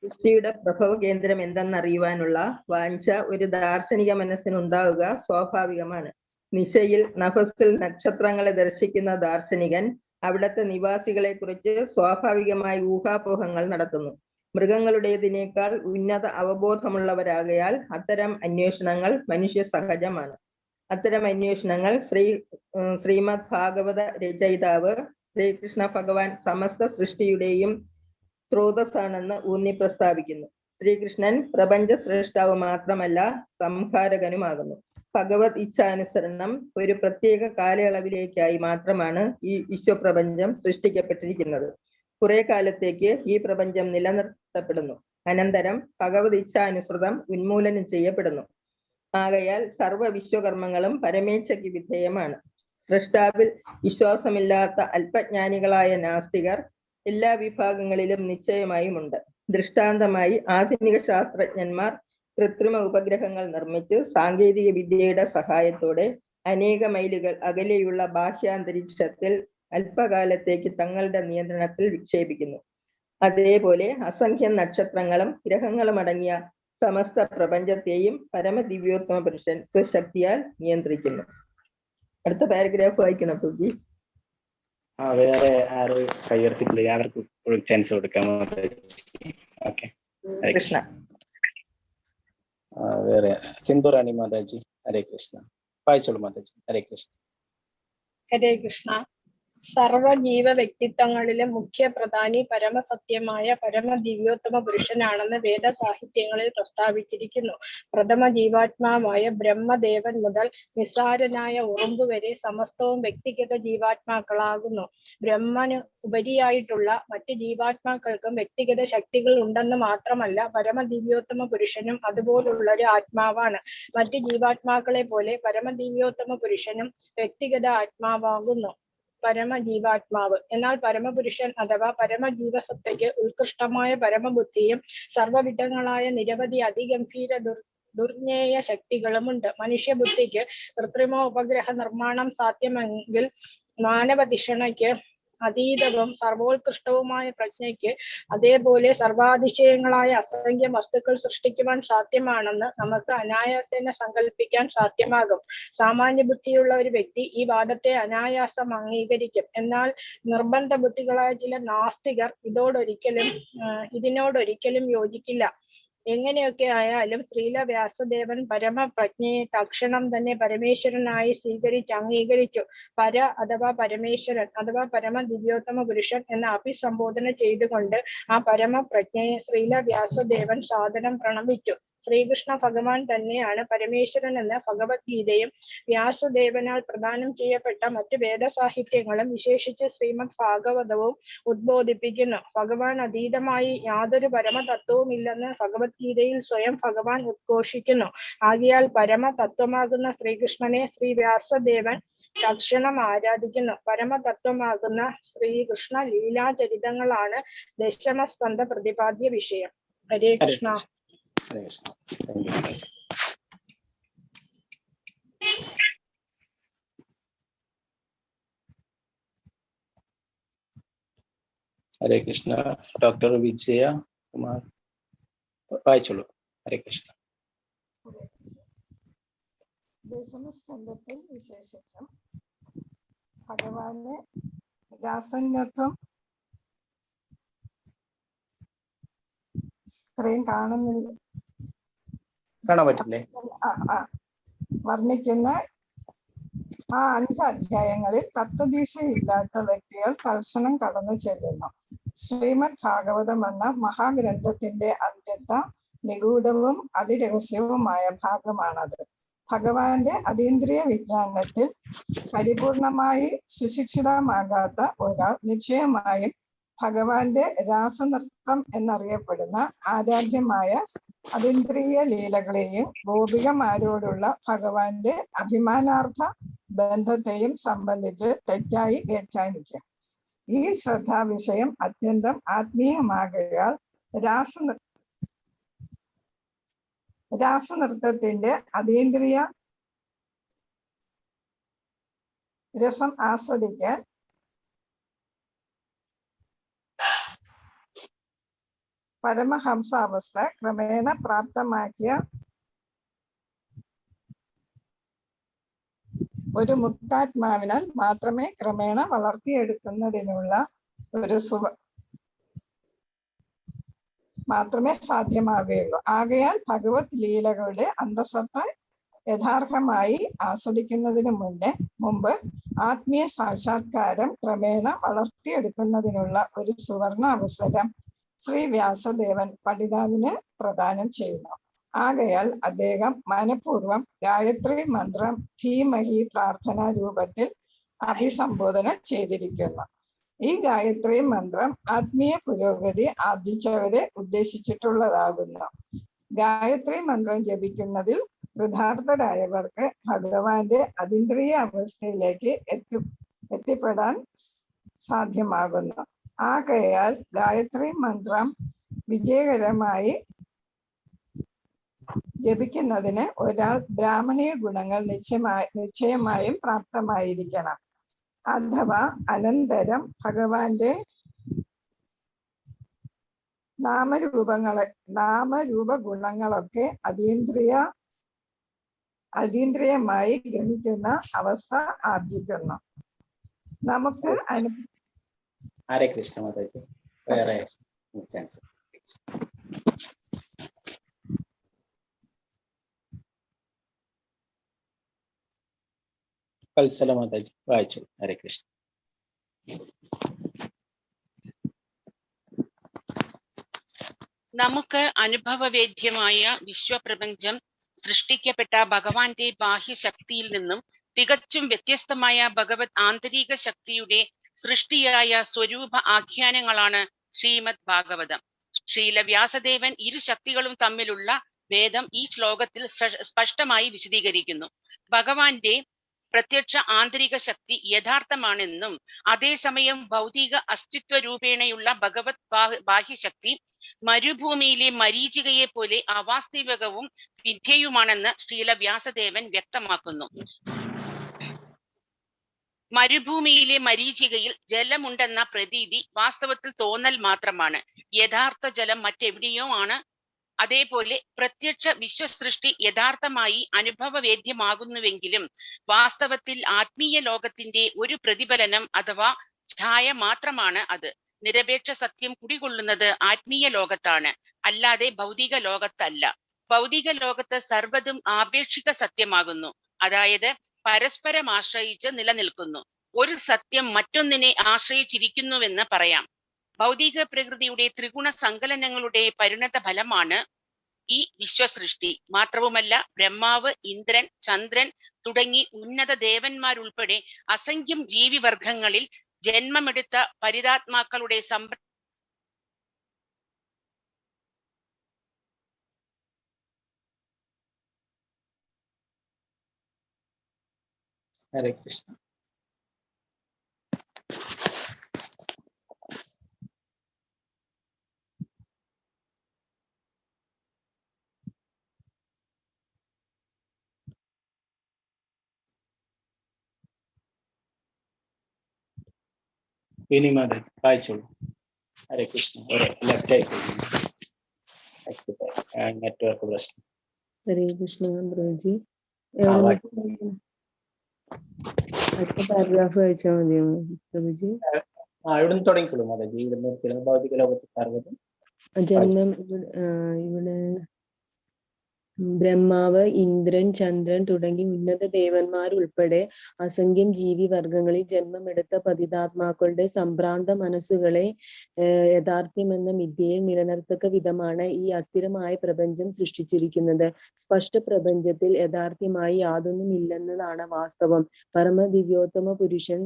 സൃഷ്ടിയുടെ പ്രഭവ കേന്ദ്രം എന്തെന്നറിയുവാനുള്ള വാഞ്ച ഒരു ദാർശനിക മനസ്സിനുണ്ടാവുക സ്വാഭാവികമാണ്. നിശയിൽ നഭസിൽ നക്ഷത്രങ്ങളെ ദർശിക്കുന്ന ദാർശനികൻ അവിടുത്തെ നിവാസികളെ കുറിച്ച് സ്വാഭാവികമായി ഊഹാപോഹങ്ങൾ നടത്തുന്നു. മൃഗങ്ങളുടേതിനേക്കാൾ ഉന്നത അവബോധമുള്ളവരാകയാൽ അത്തരം അന്വേഷണങ്ങൾ മനുഷ്യ സഹജമാണ്. അത്തരം അന്വേഷണങ്ങൾ ശ്രീമദ് ഭാഗവത രചയിതാവ് ശ്രീകൃഷ്ണ ഭഗവാൻ സമസ്ത സൃഷ്ടിയുടെയും സ്രോതസ്സാണെന്ന് ഊന്നി പ്രസ്താവിക്കുന്നു. ശ്രീകൃഷ്ണൻ പ്രപഞ്ച സൃഷ്ടാവ് മാത്രമല്ല, സംഹാരകനുമാകുന്നു. ഭഗവത് ഇച്ഛാനുസരണം ഒരു പ്രത്യേക കാലയളവിലേക്കായി മാത്രമാണ് ഈ വിശ്വപ്രപഞ്ചം സൃഷ്ടിക്കപ്പെട്ടിരിക്കുന്നത്. കുറെ കാലത്തേക്ക് ഈ പ്രപഞ്ചം നിലനിർത്തപ്പെടുന്നു. അനന്തരം ഭഗവത് ഇച്ഛാനുസൃതം ഉന്മൂലനം ചെയ്യപ്പെടുന്നു. ആകയാൽ സർവ വിശ്വകർമ്മങ്ങളും പരമേച്ഛയ്ക്ക് വിധേയമാണ്. സൃഷ്ടാവിൽ വിശ്വാസമില്ലാത്ത അല്പജ്ഞാനികളായ നാസ്തികർ എല്ലാ വിഭാഗങ്ങളിലും നിശ്ചയമായും ഉണ്ട്. ദൃഷ്ടാന്തമായി ആധുനിക ശാസ്ത്രജ്ഞന്മാർ കൃത്രിമ ഉപഗ്രഹങ്ങൾ നിർമ്മിച്ച് സാങ്കേതിക വിദ്യയുടെ സഹായത്തോടെ അനേക മൈലുകൾ അകലെയുള്ള ബാഹ്യാന്തരീക്ഷത്തിൽ അല്പകാലത്തേക്ക് തങ്ങളുടെ നിയന്ത്രണത്തിൽ വിക്ഷേപിക്കുന്നു. അതേപോലെ അസംഖ്യം നക്ഷത്രങ്ങളും ഗ്രഹങ്ങളും അടങ്ങിയ സമസ്ത പ്രപഞ്ചത്തെയും പരമദിവ്യോത്തമ പുരുഷൻ സ്വശക്തിയാൽ നിയന്ത്രിക്കുന്നു. അടുത്ത പാരഗ്രാഫ് വായിക്കണം പൂജി. വേറെ ആര് കയ്യർത്തിട്ടില്ല? അവർക്ക് ചാൻസ് കൊടുക്കാമോ? ഓക്കെ. കൃഷ്ണ. വേറെ സിന്ധുറാണി മാതാജി. ഹരേ കൃഷ്ണ. വായിച്ചോളൂ മാതാജി. ഹരേ കൃഷ്ണ. ഹരേ കൃഷ്ണ. സർവജീവ വ്യക്തിത്വങ്ങളിലെ മുഖ്യ പ്രധാനി പരമസത്യമായ പരമദിവ്യോത്തമ പുരുഷനാണെന്ന് വേദസാഹിത്യങ്ങളിൽ പ്രസ്താവിച്ചിരിക്കുന്നു. പ്രഥമ ജീവാത്മാവായ ബ്രഹ്മദേവൻ മുതൽ നിസ്സാരനായ ഉറുമ്പ് വരെ സമസ്തവും വ്യക്തിഗത ജീവാത്മാക്കളാകുന്നു. ബ്രഹ്മന് ഉപരിയായിട്ടുള്ള മറ്റ് ജീവാത്മാക്കൾക്കും വ്യക്തിഗത ശക്തികൾ ഉണ്ടെന്ന് മാത്രമല്ല, പരമദിവ്യോത്തമ പുരുഷനും അതുപോലുള്ളൊരു ആത്മാവാണ്. മറ്റ് ജീവാത്മാക്കളെ പോലെ പരമദിവ്യോത്തമ പുരുഷനും വ്യക്തിഗത ആത്മാവാകുന്നു, പരമജീവാത്മാവ്. എന്നാൽ പരമപുരുഷൻ അഥവാ പരമജീവസത്തയ്ക്ക് ഉത്കൃഷ്ടമായ പരമബുദ്ധിയും സർവവിധങ്ങളായ നിരവധി അതിഗംഭീര ദുർജ്ഞേയ ശക്തികളുമുണ്ട്. മനുഷ്യബുദ്ധിക്ക് കൃത്രിമ ഉപഗ്രഹ നിർമ്മാണം സാധ്യമെങ്കിൽ മാനവധിഷണയ്ക്ക് അതീതവും സർവോത്കൃഷ്ടവുമായ പ്രജ്ഞയ്ക്ക് അതേപോലെ സർവാതിശയങ്ങളായ അസംഖ്യം വസ്തുക്കൾ സൃഷ്ടിക്കുവാൻ സാധ്യമാണെന്ന് നമുക്ക് അനായാസേന സങ്കല്പിക്കാൻ സാധ്യമാകും. സാമാന്യ ബുദ്ധിയുള്ള ഒരു വ്യക്തി ഈ വാദത്തെ അനായാസം അംഗീകരിക്കും. എന്നാൽ നിർബന്ധ ബുദ്ധികളായ ചില നാസ്തികർ ഇതിനോടൊരിക്കലും യോജിക്കില്ല. എങ്ങനെയൊക്കെ ആയാലും ശ്രീല വ്യാസദേവൻ പരമപ്രജ്ഞയെ തക്ഷണം തന്നെ പരമേശ്വരനായി അംഗീകരിച്ചു. അഥവാ പരമേശ്വരൻ അഥവാ പരമ ദിവ്യോത്തമ പുരുഷൻ എന്ന അഭിസംബോധന ചെയ്തുകൊണ്ട് ആ പരമപ്രജ്ഞയെ ശ്രീല വ്യാസദേവൻ സാദരം പ്രണമിച്ചു. ശ്രീകൃഷ്ണ ഭഗവാൻ തന്നെയാണ് പരമേശ്വരൻ എന്ന ഭഗവത്ഗീതയും വ്യാസദേവനാൽ പ്രദാനം ചെയ്യപ്പെട്ട മറ്റു വേദസാഹിത്യങ്ങളും വിശേഷിച്ച് ശ്രീമദ് ഭാഗവതവും ഉദ്ബോധിപ്പിക്കുന്നു. ഭഗവാൻ അതീതമായി യാതൊരു പരമതത്വവുമില്ലെന്ന് ഭഗവത്ഗീതയിൽ സ്വയം ഭഗവാൻ ഉദ്ഘോഷിക്കുന്നു. ആകയാൽ പരമതത്വമാകുന്ന ശ്രീകൃഷ്ണനെ ശ്രീ വ്യാസദേവൻ തൽക്ഷണം ആരാധിക്കുന്നു. പരമതത്വമാകുന്ന ശ്രീകൃഷ്ണ ലീലാചരിതങ്ങളാണ് ദശമസ്കന്ധ പ്രതിപാദ്യ വിഷയം. ഹരേ കൃഷ്ണ. ഹരേ കൃഷ്ണ. ഡോക്ടർ വിജയ കുമാർ വായിച്ചോളൂ. ഹരേ കൃഷ്ണ. ദശമസ്കന്ധത്തിൽ വിശേഷിച്ചും ഭഗവാന്റെ രാസന്യത്വം സ്ക്രീൻ കാണാൻ പറ്റില്ലേ? വർണ്ണിക്കുന്ന ആ 5 അധ്യായങ്ങളിൽ തത്വദീക്ഷയില്ലാത്ത വ്യക്തികൾ തൽക്ഷണം കടന്നു ചെല്ലുന്നു. ശ്രീമദ് ഭാഗവതം എന്ന മഹാഗ്രന്ഥത്തിന്റെ അത്യന്ത നിഗൂഢവും അതിരഹസ്യവുമായ ഭാഗമാണത്. ഭഗവാന്റെ അതീന്ദ്രിയ വിജ്ഞാനത്തിൽ പരിപൂർണമായി സുശിക്ഷിതമാകാത്ത ഒരാൾ നിശ്ചയമായും ഭഗവാന്റെ രാസനൃത്തം എന്നറിയപ്പെടുന്ന ആരാധ്യമായ അതീന്ദ്രിയ ലീലകളെയും ഗോപികമാരോടുള്ള ഭഗവാന്റെ അഭിമാനാർത്ഥ ബന്ധത്തെയും സംബന്ധിച്ച് തെറ്റായി വ്യാഖ്യാനിക്കും. ഈ ശ്രദ്ധാവിഷയം അത്യന്തം ആത്മീയമാകയാൽ രാസനൃത്തത്തിന്റെ അതീന്ദ്രിയ രസം ആസ്വദിക്കാൻ പരമഹംസാവസ്ഥ ക്രമേണ പ്രാപ്തമാക്കിയ ഒരു മുക്താത്മാവിനാൽ മാത്രമേ ക്രമേണ വളർത്തിയെടുക്കുന്നതിനുള്ള മാത്രമേ സാധ്യമാവുകയുള്ളൂ. ആകയാൽ ഭഗവത് ലീലകളുടെ അന്തസത്ത യഥാർത്ഥമായി ആസ്വദിക്കുന്നതിന് മുമ്പ് ആത്മീയ സാക്ഷാത്കാരം ക്രമേണ വളർത്തിയെടുക്കുന്നതിനുള്ള ഒരു സുവർണ അവസരം ശ്രീ വ്യാസദേവൻ പഠിതാവിന് പ്രദാനം ചെയ്യുന്നു. ആകയാൽ അദ്ദേഹം മനഃപൂർവ്വം ഗായത്രി മന്ത്രം ധീമഹി പ്രാർത്ഥനാ രൂപത്തിൽ അഭിസംബോധന ചെയ്തിരിക്കുന്നു. ഈ ഗായത്രി മന്ത്രം ആത്മീയ പുരോഗതി ആർജിച്ചവരെ ഉദ്ദേശിച്ചിട്ടുള്ളതാകുന്നു. ഗായത്രി മന്ത്രം ജപിക്കുന്നതിൽ കൃതാർത്ഥരായവർക്ക് ഭഗവാന്റെ അതീന്ദ്രിയ അവസ്ഥയിലേക്ക് എത്തിപ്പെടാൻ സാധ്യമാകുന്നു. ആകയാൽ ഗായത്രി മന്ത്രം വിജയകരമായി ജപിക്കുന്നതിന് ഒരാൾ ബ്രാഹ്മണീയ ഗുണങ്ങൾ നിശ്ചയമായും പ്രാപ്തമായിരിക്കണം. അഥവാ അനന്തരം ഭഗവാന്റെ നാമരൂപ ഗുണങ്ങളൊക്കെ അതീന്ദ്രിയമായി ഗ്രഹിക്കുന്ന അവസ്ഥ ആർജിക്കുന്നു. നമുക്ക് ഹരേ കൃഷ്ണ മാതാജി. വേറെ ചാൻസ്. കൽസല മാതാജി വായിച്ചു. ഹരേ കൃഷ്ണ. നമുക്ക് അനുഭവവേദ്യമായ വിശ്വപ്രപഞ്ചം സൃഷ്ടിക്കപ്പെട്ട ഭഗവാന്റെ ബാഹ്യശക്തിയിൽ നിന്നും തികച്ചും വ്യത്യസ്തമായ ഭഗവത് ആന്തരിക ശക്തിയുടെ സൃഷ്ടിയായ സ്വരൂപ ആഖ്യാനങ്ങളാണ് ശ്രീമദ് ഭാഗവതം. ശ്രീല വ്യാസദേവൻ ഇരു ശക്തികളും തമ്മിലുള്ള ഭേദം ഈ ശ്ലോകത്തിൽ സ്പഷ്ടമായി വിശദീകരിക്കുന്നു. ഭഗവാന്റെ പ്രത്യക്ഷ ആന്തരിക ശക്തി യഥാർത്ഥമാണെന്നും അതേസമയം ഭൗതിക അസ്തിത്വ രൂപേണയുള്ള ഭഗവത് ബാഹ്യശക്തി മരുഭൂമിയിലെ മരീചികയെ പോലെ അവാസ്തവികവും വിദ്യയുമാണെന്ന് ശ്രീല വ്യാസദേവൻ വ്യക്തമാക്കുന്നു. മരുഭൂമിയിലെ മരീചികയിൽ ജലമുണ്ടെന്ന പ്രതീതി വാസ്തവത്തിൽ തോന്നൽ മാത്രമാണ്. യഥാർത്ഥ ജലം മറ്റെവിടെയോ ആണ്. അതേപോലെ പ്രത്യക്ഷ വിശ്വസൃഷ്ടി യഥാർത്ഥമായി അനുഭവവേദ്യമാകുന്നുവെങ്കിലും വാസ്തവത്തിൽ ആത്മീയ ലോകത്തിന്റെ ഒരു പ്രതിഫലനം അഥവാ ഛായ മാത്രമാണ് അത്. നിരപേക്ഷ സത്യം കുടികൊള്ളുന്നത് ആത്മീയ ലോകത്താണ്, അല്ലാതെ ഭൗതിക ലോകത്തല്ല. ഭൗതിക ലോകത്ത് സർവ്വതും ആപേക്ഷിക സത്യമാകുന്നു, അതായത് പരസ്പരം ആശ്രയിച്ച് നിലനിൽക്കുന്നു. ഒരു സത്യം മറ്റൊന്നിനെ ആശ്രയിച്ചിരിക്കുന്നുവെന്ന് പറയാം. ഭൗതിക പ്രകൃതിയുടെ ത്രിഗുണ സങ്കലനങ്ങളുടെ പരിണത ഫലമാണ് ഈ വിശ്വസൃഷ്ടി. മാത്രവുമല്ല ബ്രഹ്മാവ്, ഇന്ദ്രൻ, ചന്ദ്രൻ തുടങ്ങി ഉന്നത ദേവന്മാരുൾപ്പെടെ അസംഖ്യം ജീവിവർഗങ്ങളിൽ ജന്മമെടുത്ത പരിതാത്മാക്കളുടെ ഹരേ കൃഷ്ണ. ഇനി മാതാജി വായിച്ചോളൂ. ഹരേ കൃഷ്ണ. ലെഫ്റ്റ് ആയിക്കോട്ടെ, നെറ്റ്വർക്ക് പ്രശ്നം. ഹരേ കൃഷ്ണ പ്രഭുജി. അടുത്ത പാരഗ്രാഫ് വായിച്ചാൽ മതിയോ പ്രഭുജി? ഇവിടുന്ന് തുടങ്ങിക്കോളൂ മാതാജി. ഇവിടുന്ന് ഭൗതിക ലോകത്ത് സർവ്വതും ജന്മം ഇവിടെ ബ്രഹ്മാവ്, ഇന്ദ്രൻ, ചന്ദ്രൻ തുടങ്ങി ഉന്നത ദേവന്മാരുൾപ്പെടെ അസംഖ്യം ജീവിവർഗങ്ങളിൽ ജന്മമെടുത്ത പതിതാത്മാക്കളുടെ സംഭ്രാന്ത മനസ്സുകളെ യഥാർത്ഥ്യമെന്ന മിഥ്യയിൽ നിലനിർത്തക്ക വിധമാണ് ഈ അസ്ഥിരമായ പ്രപഞ്ചം സൃഷ്ടിച്ചിരിക്കുന്നത്. സ്പഷ്ട പ്രപഞ്ചത്തിൽ യഥാർത്ഥ്യമായി യാതൊന്നും ഇല്ലെന്നതാണ് വാസ്തവം. പരമദിവ്യോത്തമ പുരുഷൻ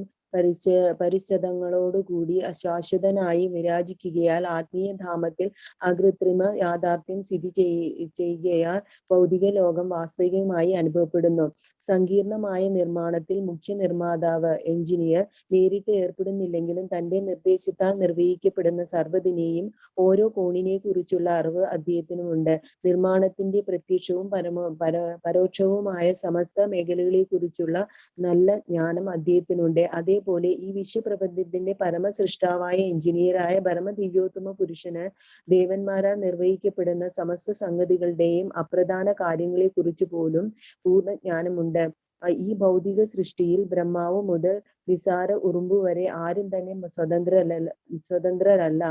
പരിച്ഛദങ്ങളോടുകൂടി അശാശ്വതനായി വിരാജിക്കുകയാൽ ആത്മീയധാമത്തിൽ അകൃത്രിമ യാഥാർത്ഥ്യം സ്ഥിതി ചെയ്യുകയാൽ ഭൗതിക ലോകം വാസ്തവികമായി അനുഭവപ്പെടുന്നു. സങ്കീർണമായ നിർമ്മാണത്തിൽ മുഖ്യ നിർമ്മാതാവ് എഞ്ചിനീയർ നേരിട്ട് ഏർപ്പെടുന്നില്ലെങ്കിലും തന്റെ നിർദ്ദേശത്താൽ നിർവഹിക്കപ്പെടുന്ന സർവ്വതിനെയും ഓരോ കോണിനെ കുറിച്ചുള്ള അറിവ് അദ്ദേഹത്തിനുമുണ്ട്. നിർമ്മാണത്തിന്റെ പ്രത്യക്ഷവും പരോക്ഷവുമായ സമസ്ത മേഖലകളെ കുറിച്ചുള്ള നല്ല ജ്ഞാനം അദ്ദേഹത്തിനുണ്ട്. അതേപോലെ ഈ വിശ്വപ്രപഞ്ചത്തിന്റെ പരമസൃഷ്ടാവായ എഞ്ചിനീയറായ പരമദിവ്യോത്തമ പുരുഷന് ദേവന്മാരാൽ നിർവഹിക്കപ്പെടുന്ന സമസ്ത സംഗതികളുടെയും അപ്രധാന കാര്യങ്ങളെ കുറിച്ച് പോലും പൂർണ്ണ ജ്ഞാനമുണ്ട്. ഈ ഭൗതിക സൃഷ്ടിയിൽ ബ്രഹ്മാവ് മുതൽ നിസാര ഉറുമ്പ് വരെ ആരും തന്നെ സ്വതന്ത്രരല്ല.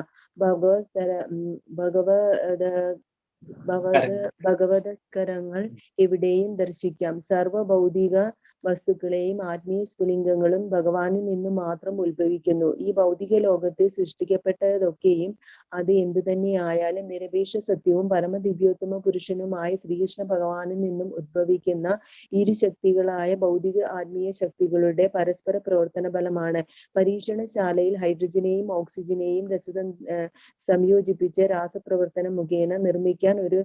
ഭഗവതകരങ്ങൾ എവിടെയും ദർശിക്കാം. സർവ ഭൗതിക വസ്തുക്കളെയും ആത്മീയ സ്ഫുലിംഗങ്ങളും ഭഗവാനിൽ നിന്നും മാത്രം ഉത്ഭവിക്കുന്നു. ഈ ഭൗതിക ലോകത്തെ സൃഷ്ടിക്കപ്പെട്ടതൊക്കെയും അത് എന്തു തന്നെ ആയാലും നിരപേക്ഷ സത്യവും പരമദിവ്യോത്തമ പുരുഷനുമായ ശ്രീകൃഷ്ണ ഭഗവാനിൽ നിന്നും ഉദ്ഭവിക്കുന്ന ഇരുശക്തികളായ ഭൗതിക ആത്മീയ ശക്തികളുടെ പരസ്പര പ്രവർത്തന ഫലമാണ്. പരീക്ഷണശാലയിൽ ഹൈഡ്രജനെയും ഓക്സിജനെയും സംയോജിപ്പിച്ച് രാസപ്രവർത്തനം മുഖേന നിർമ്മിക്കാൻ ഒരു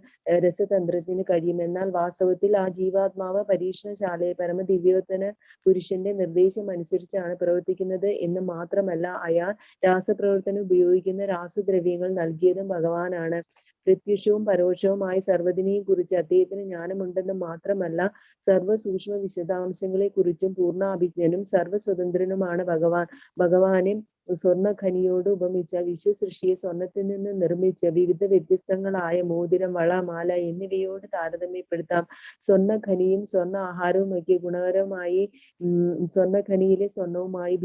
രസതന്ത്രത്തിന് കഴിയുമെന്നാൽ വാസ്തവത്തിൽ ആ ജീവാത്മാവ് പരീക്ഷണശാലയിൽ പരമദിവ്യോത്തന പുരുഷന്റെ നിർദ്ദേശം അനുസരിച്ചാണ് പ്രവർത്തിക്കുന്നത് എന്ന് മാത്രമല്ല, അയാൾ രാസപ്രവർത്തനം ഉപയോഗിക്കുന്ന രാസദ്രവ്യങ്ങൾ നൽകിയതും ഭഗവാനാണ്. പ്രത്യക്ഷവും പരോക്ഷവുമായ സർവ്വതിനെയും കുറിച്ച് അദ്ദേഹത്തിന് ജ്ഞാനമുണ്ടെന്ന് മാത്രമല്ല, സർവ്വ സൂക്ഷ്മ വിശദാംശങ്ങളെ കുറിച്ചും പൂർണ്ണാഭിജ്ഞനും സർവ്വസ്വതന്ത്രനുമാണ് ഭഗവാൻ. ഭഗവാനെ സ്വർണ്ണ ഖനിയോട് ഉപമിച്ച വിശ്വസൃഷ്ടിയെ സ്വർണത്തിൽ നിന്ന് നിർമ്മിച്ച വിവിധ വ്യത്യസ്തങ്ങളായ മോതിരം, വള, മാല എന്നിവയോട് താരതമ്യപ്പെടുത്താം. സ്വർണ്ണ ഖനിയും സ്വർണ്ണ ആഹാരവും ഒക്കെ ഗുണകരമായി സ്വർണ്ണ ഖനിയിലെ സ്വർണവുമായി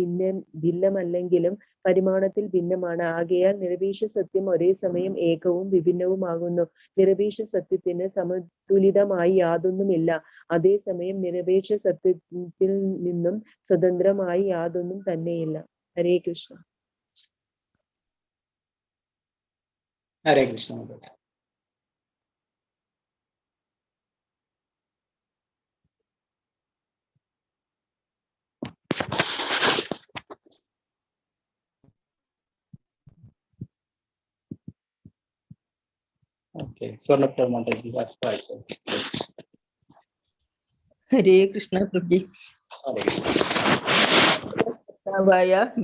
ഭിന്നമല്ലെങ്കിലും പരിമാണത്തിൽ ഭിന്നമാണ്. ആകയാൽ നിരപേക്ഷ സത്യം ഒരേ സമയം ഏകവും വിഭിന്നവുമാകുന്നു. നിരപേക്ഷ സത്യത്തിന് സമതുലിതമായി യാതൊന്നുമില്ല. അതേസമയം നിരപേക്ഷ സത്യത്തിൽ നിന്നും സ്വതന്ത്രമായി യാതൊന്നും തന്നെയില്ല. ഹരേ കൃഷ്ണ. ഹരേ കൃഷ്ണ. ഓക്കെ, സ്വർണ്ണപ്രഭ മാതാജി വായിച്ചു. ഹരേ കൃഷ്ണ പ്രഭുജി.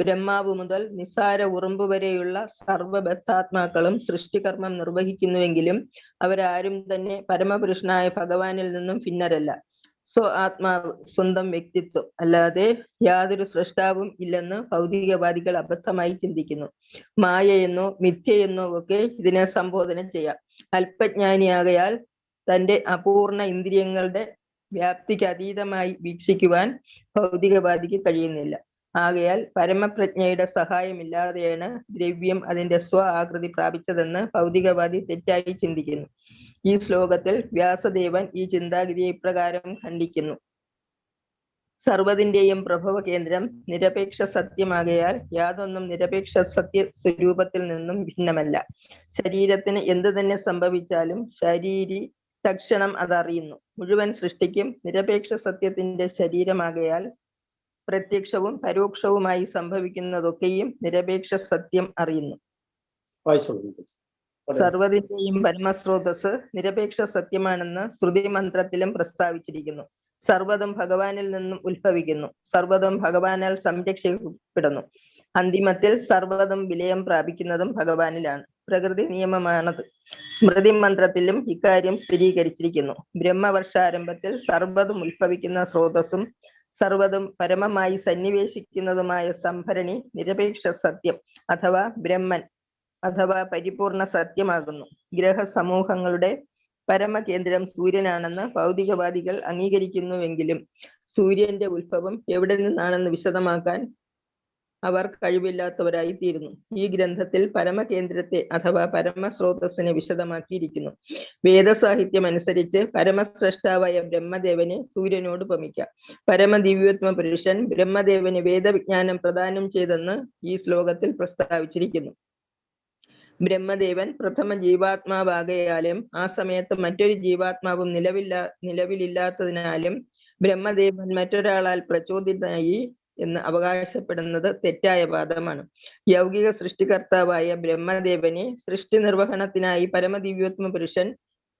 ബ്രഹ്മാവ് മുതൽ നിസാര ഉറുമ്പ് വരെയുള്ള സർവബദ്ധാത്മാക്കളും സൃഷ്ടികർമ്മം നിർവഹിക്കുന്നുവെങ്കിലും അവരാരും തന്നെ പരമപുരുഷനായ ഭഗവാനിൽ നിന്നും ഭിന്നരല്ല. ആത്മാവ്, സ്വന്തം വ്യക്തിത്വം അല്ലാതെ യാതൊരു സൃഷ്ടാവും ഇല്ലെന്ന് ഭൗതികവാദികൾ അബദ്ധമായി ചിന്തിക്കുന്നു. മായയെന്നോ മിഥ്യയെന്നോ ഒക്കെ ഇതിനെ സംബോധന ചെയ്യാം. അല്പജ്ഞാനിയാകയാൽ തന്റെ അപൂർണ ഇന്ദ്രിയങ്ങളുടെ വ്യാപ്തിക്ക് അതീതമായി വീക്ഷിക്കുവാൻ ഭൗതികവാദിക്ക് കഴിയുന്നില്ല. ആകയാൽ പരമപ്രജ്ഞയുടെ സഹായമില്ലാതെയാണ് ദ്രവ്യം അതിന്റെ സ്വ ആകൃതി പ്രാപിച്ചതെന്ന് ഭൗതികവാദി തെറ്റായി ചിന്തിക്കുന്നു. ഈ ശ്ലോകത്തിൽ വ്യാസദേവൻ ഈ ചിന്താഗതിയെ ഇപ്രകാരം ഖണ്ഡിക്കുന്നു. സർവ്വതിന്റെയും പ്രഭവ കേന്ദ്രം നിരപേക്ഷ സത്യമാകയാൽ യാതൊന്നും നിരപേക്ഷ സത്യ സ്വരൂപത്തിൽ നിന്നും ഭിന്നമല്ല. ശരീരത്തിന് എന്ത് തന്നെ സംഭവിച്ചാലും ശരീരി തക്ഷണം അതറിയുന്നു. മുഴുവൻ സൃഷ്ടിക്കും നിരപേക്ഷ സത്യത്തിന്റെ ശരീരമാകയാൽ പ്രത്യക്ഷവും പരോക്ഷവുമായി സംഭവിക്കുന്നതൊക്കെയും നിരപേക്ഷ സത്യം അറിയുന്നു. സർവ്വതിന്റെയും പരമസ്രോതസ് നിരപേക്ഷ സത്യമാണെന്ന് ശ്രുതി മന്ത്രത്തിലും പ്രസ്താവിച്ചിരിക്കുന്നു. സർവ്വതും ഭഗവാനിൽ നിന്നും ഉത്ഭവിക്കുന്നു. സർവ്വതും ഭഗവാനാൽ സംരക്ഷിക്കപ്പെടുന്നു. അന്തിമത്തിൽ സർവ്വതും വിലയം പ്രാപിക്കുന്നതും ഭഗവാനിലാണ്. പ്രകൃതി നിയമമാണത്. സ്മൃതി മന്ത്രത്തിലും ഇക്കാര്യം സ്ഥിരീകരിച്ചിരിക്കുന്നു. ബ്രഹ്മവർഷാരംഭത്തിൽ സർവ്വതും ഉത്ഭവിക്കുന്ന സ്രോതസ്സും സർവ്വതും പരമമായി സന്നിവേശിക്കുന്നതുമായ സംഭരണി നിരപേക്ഷ സത്യം അഥവാ ബ്രഹ്മൻ അഥവാ പരിപൂർണ സത്യമാകുന്നു. ഗ്രഹസമൂഹങ്ങളുടെ പരമകേന്ദ്രം സൂര്യനാണെന്ന് ഭൗതികവാദികൾ അംഗീകരിക്കുന്നുവെങ്കിലും സൂര്യന്റെ ഉത്ഭവം എവിടെ നിന്നാണെന്ന് വിശദമാക്കാൻ അവർ കഴിവില്ലാത്തവരായി തീരുന്നു. ഈ ഗ്രന്ഥത്തിൽ പരമകേന്ദ്രത്തെ അഥവാ പരമസ്രോതസ്സിനെ വിശദമാക്കിയിരിക്കുന്നു. വേദസാഹിത്യം അനുസരിച്ച് പരമശ്രേഷ്ഠാവായ ബ്രഹ്മദേവനെ സൂര്യനോട് ഉപമിക്കാം. പരമദിവ്യോത്മ പുരുഷൻ ബ്രഹ്മദേവന് വേദവിജ്ഞാനം പ്രദാനം ചെയ്തെന്ന് ഈ ശ്ലോകത്തിൽ പ്രസ്താവിച്ചിരിക്കുന്നു. ബ്രഹ്മദേവൻ പ്രഥമ ജീവാത്മാവാകയാലും ആ സമയത്ത് മറ്റൊരു ജീവാത്മാവും നിലവിലില്ലാത്തതിനാലും ബ്രഹ്മദേവൻ മറ്റൊരാളാൽ പ്രചോദിതനായി എന്ന് അവകാശപ്പെടുന്നത് തെറ്റായ വാദമാണ്. യൗകിക സൃഷ്ടികർത്താവായ ബ്രഹ്മദേവനെ സൃഷ്ടി നിർവഹണത്തിനായി പരമദിവ്യോത്മ പുരുഷൻ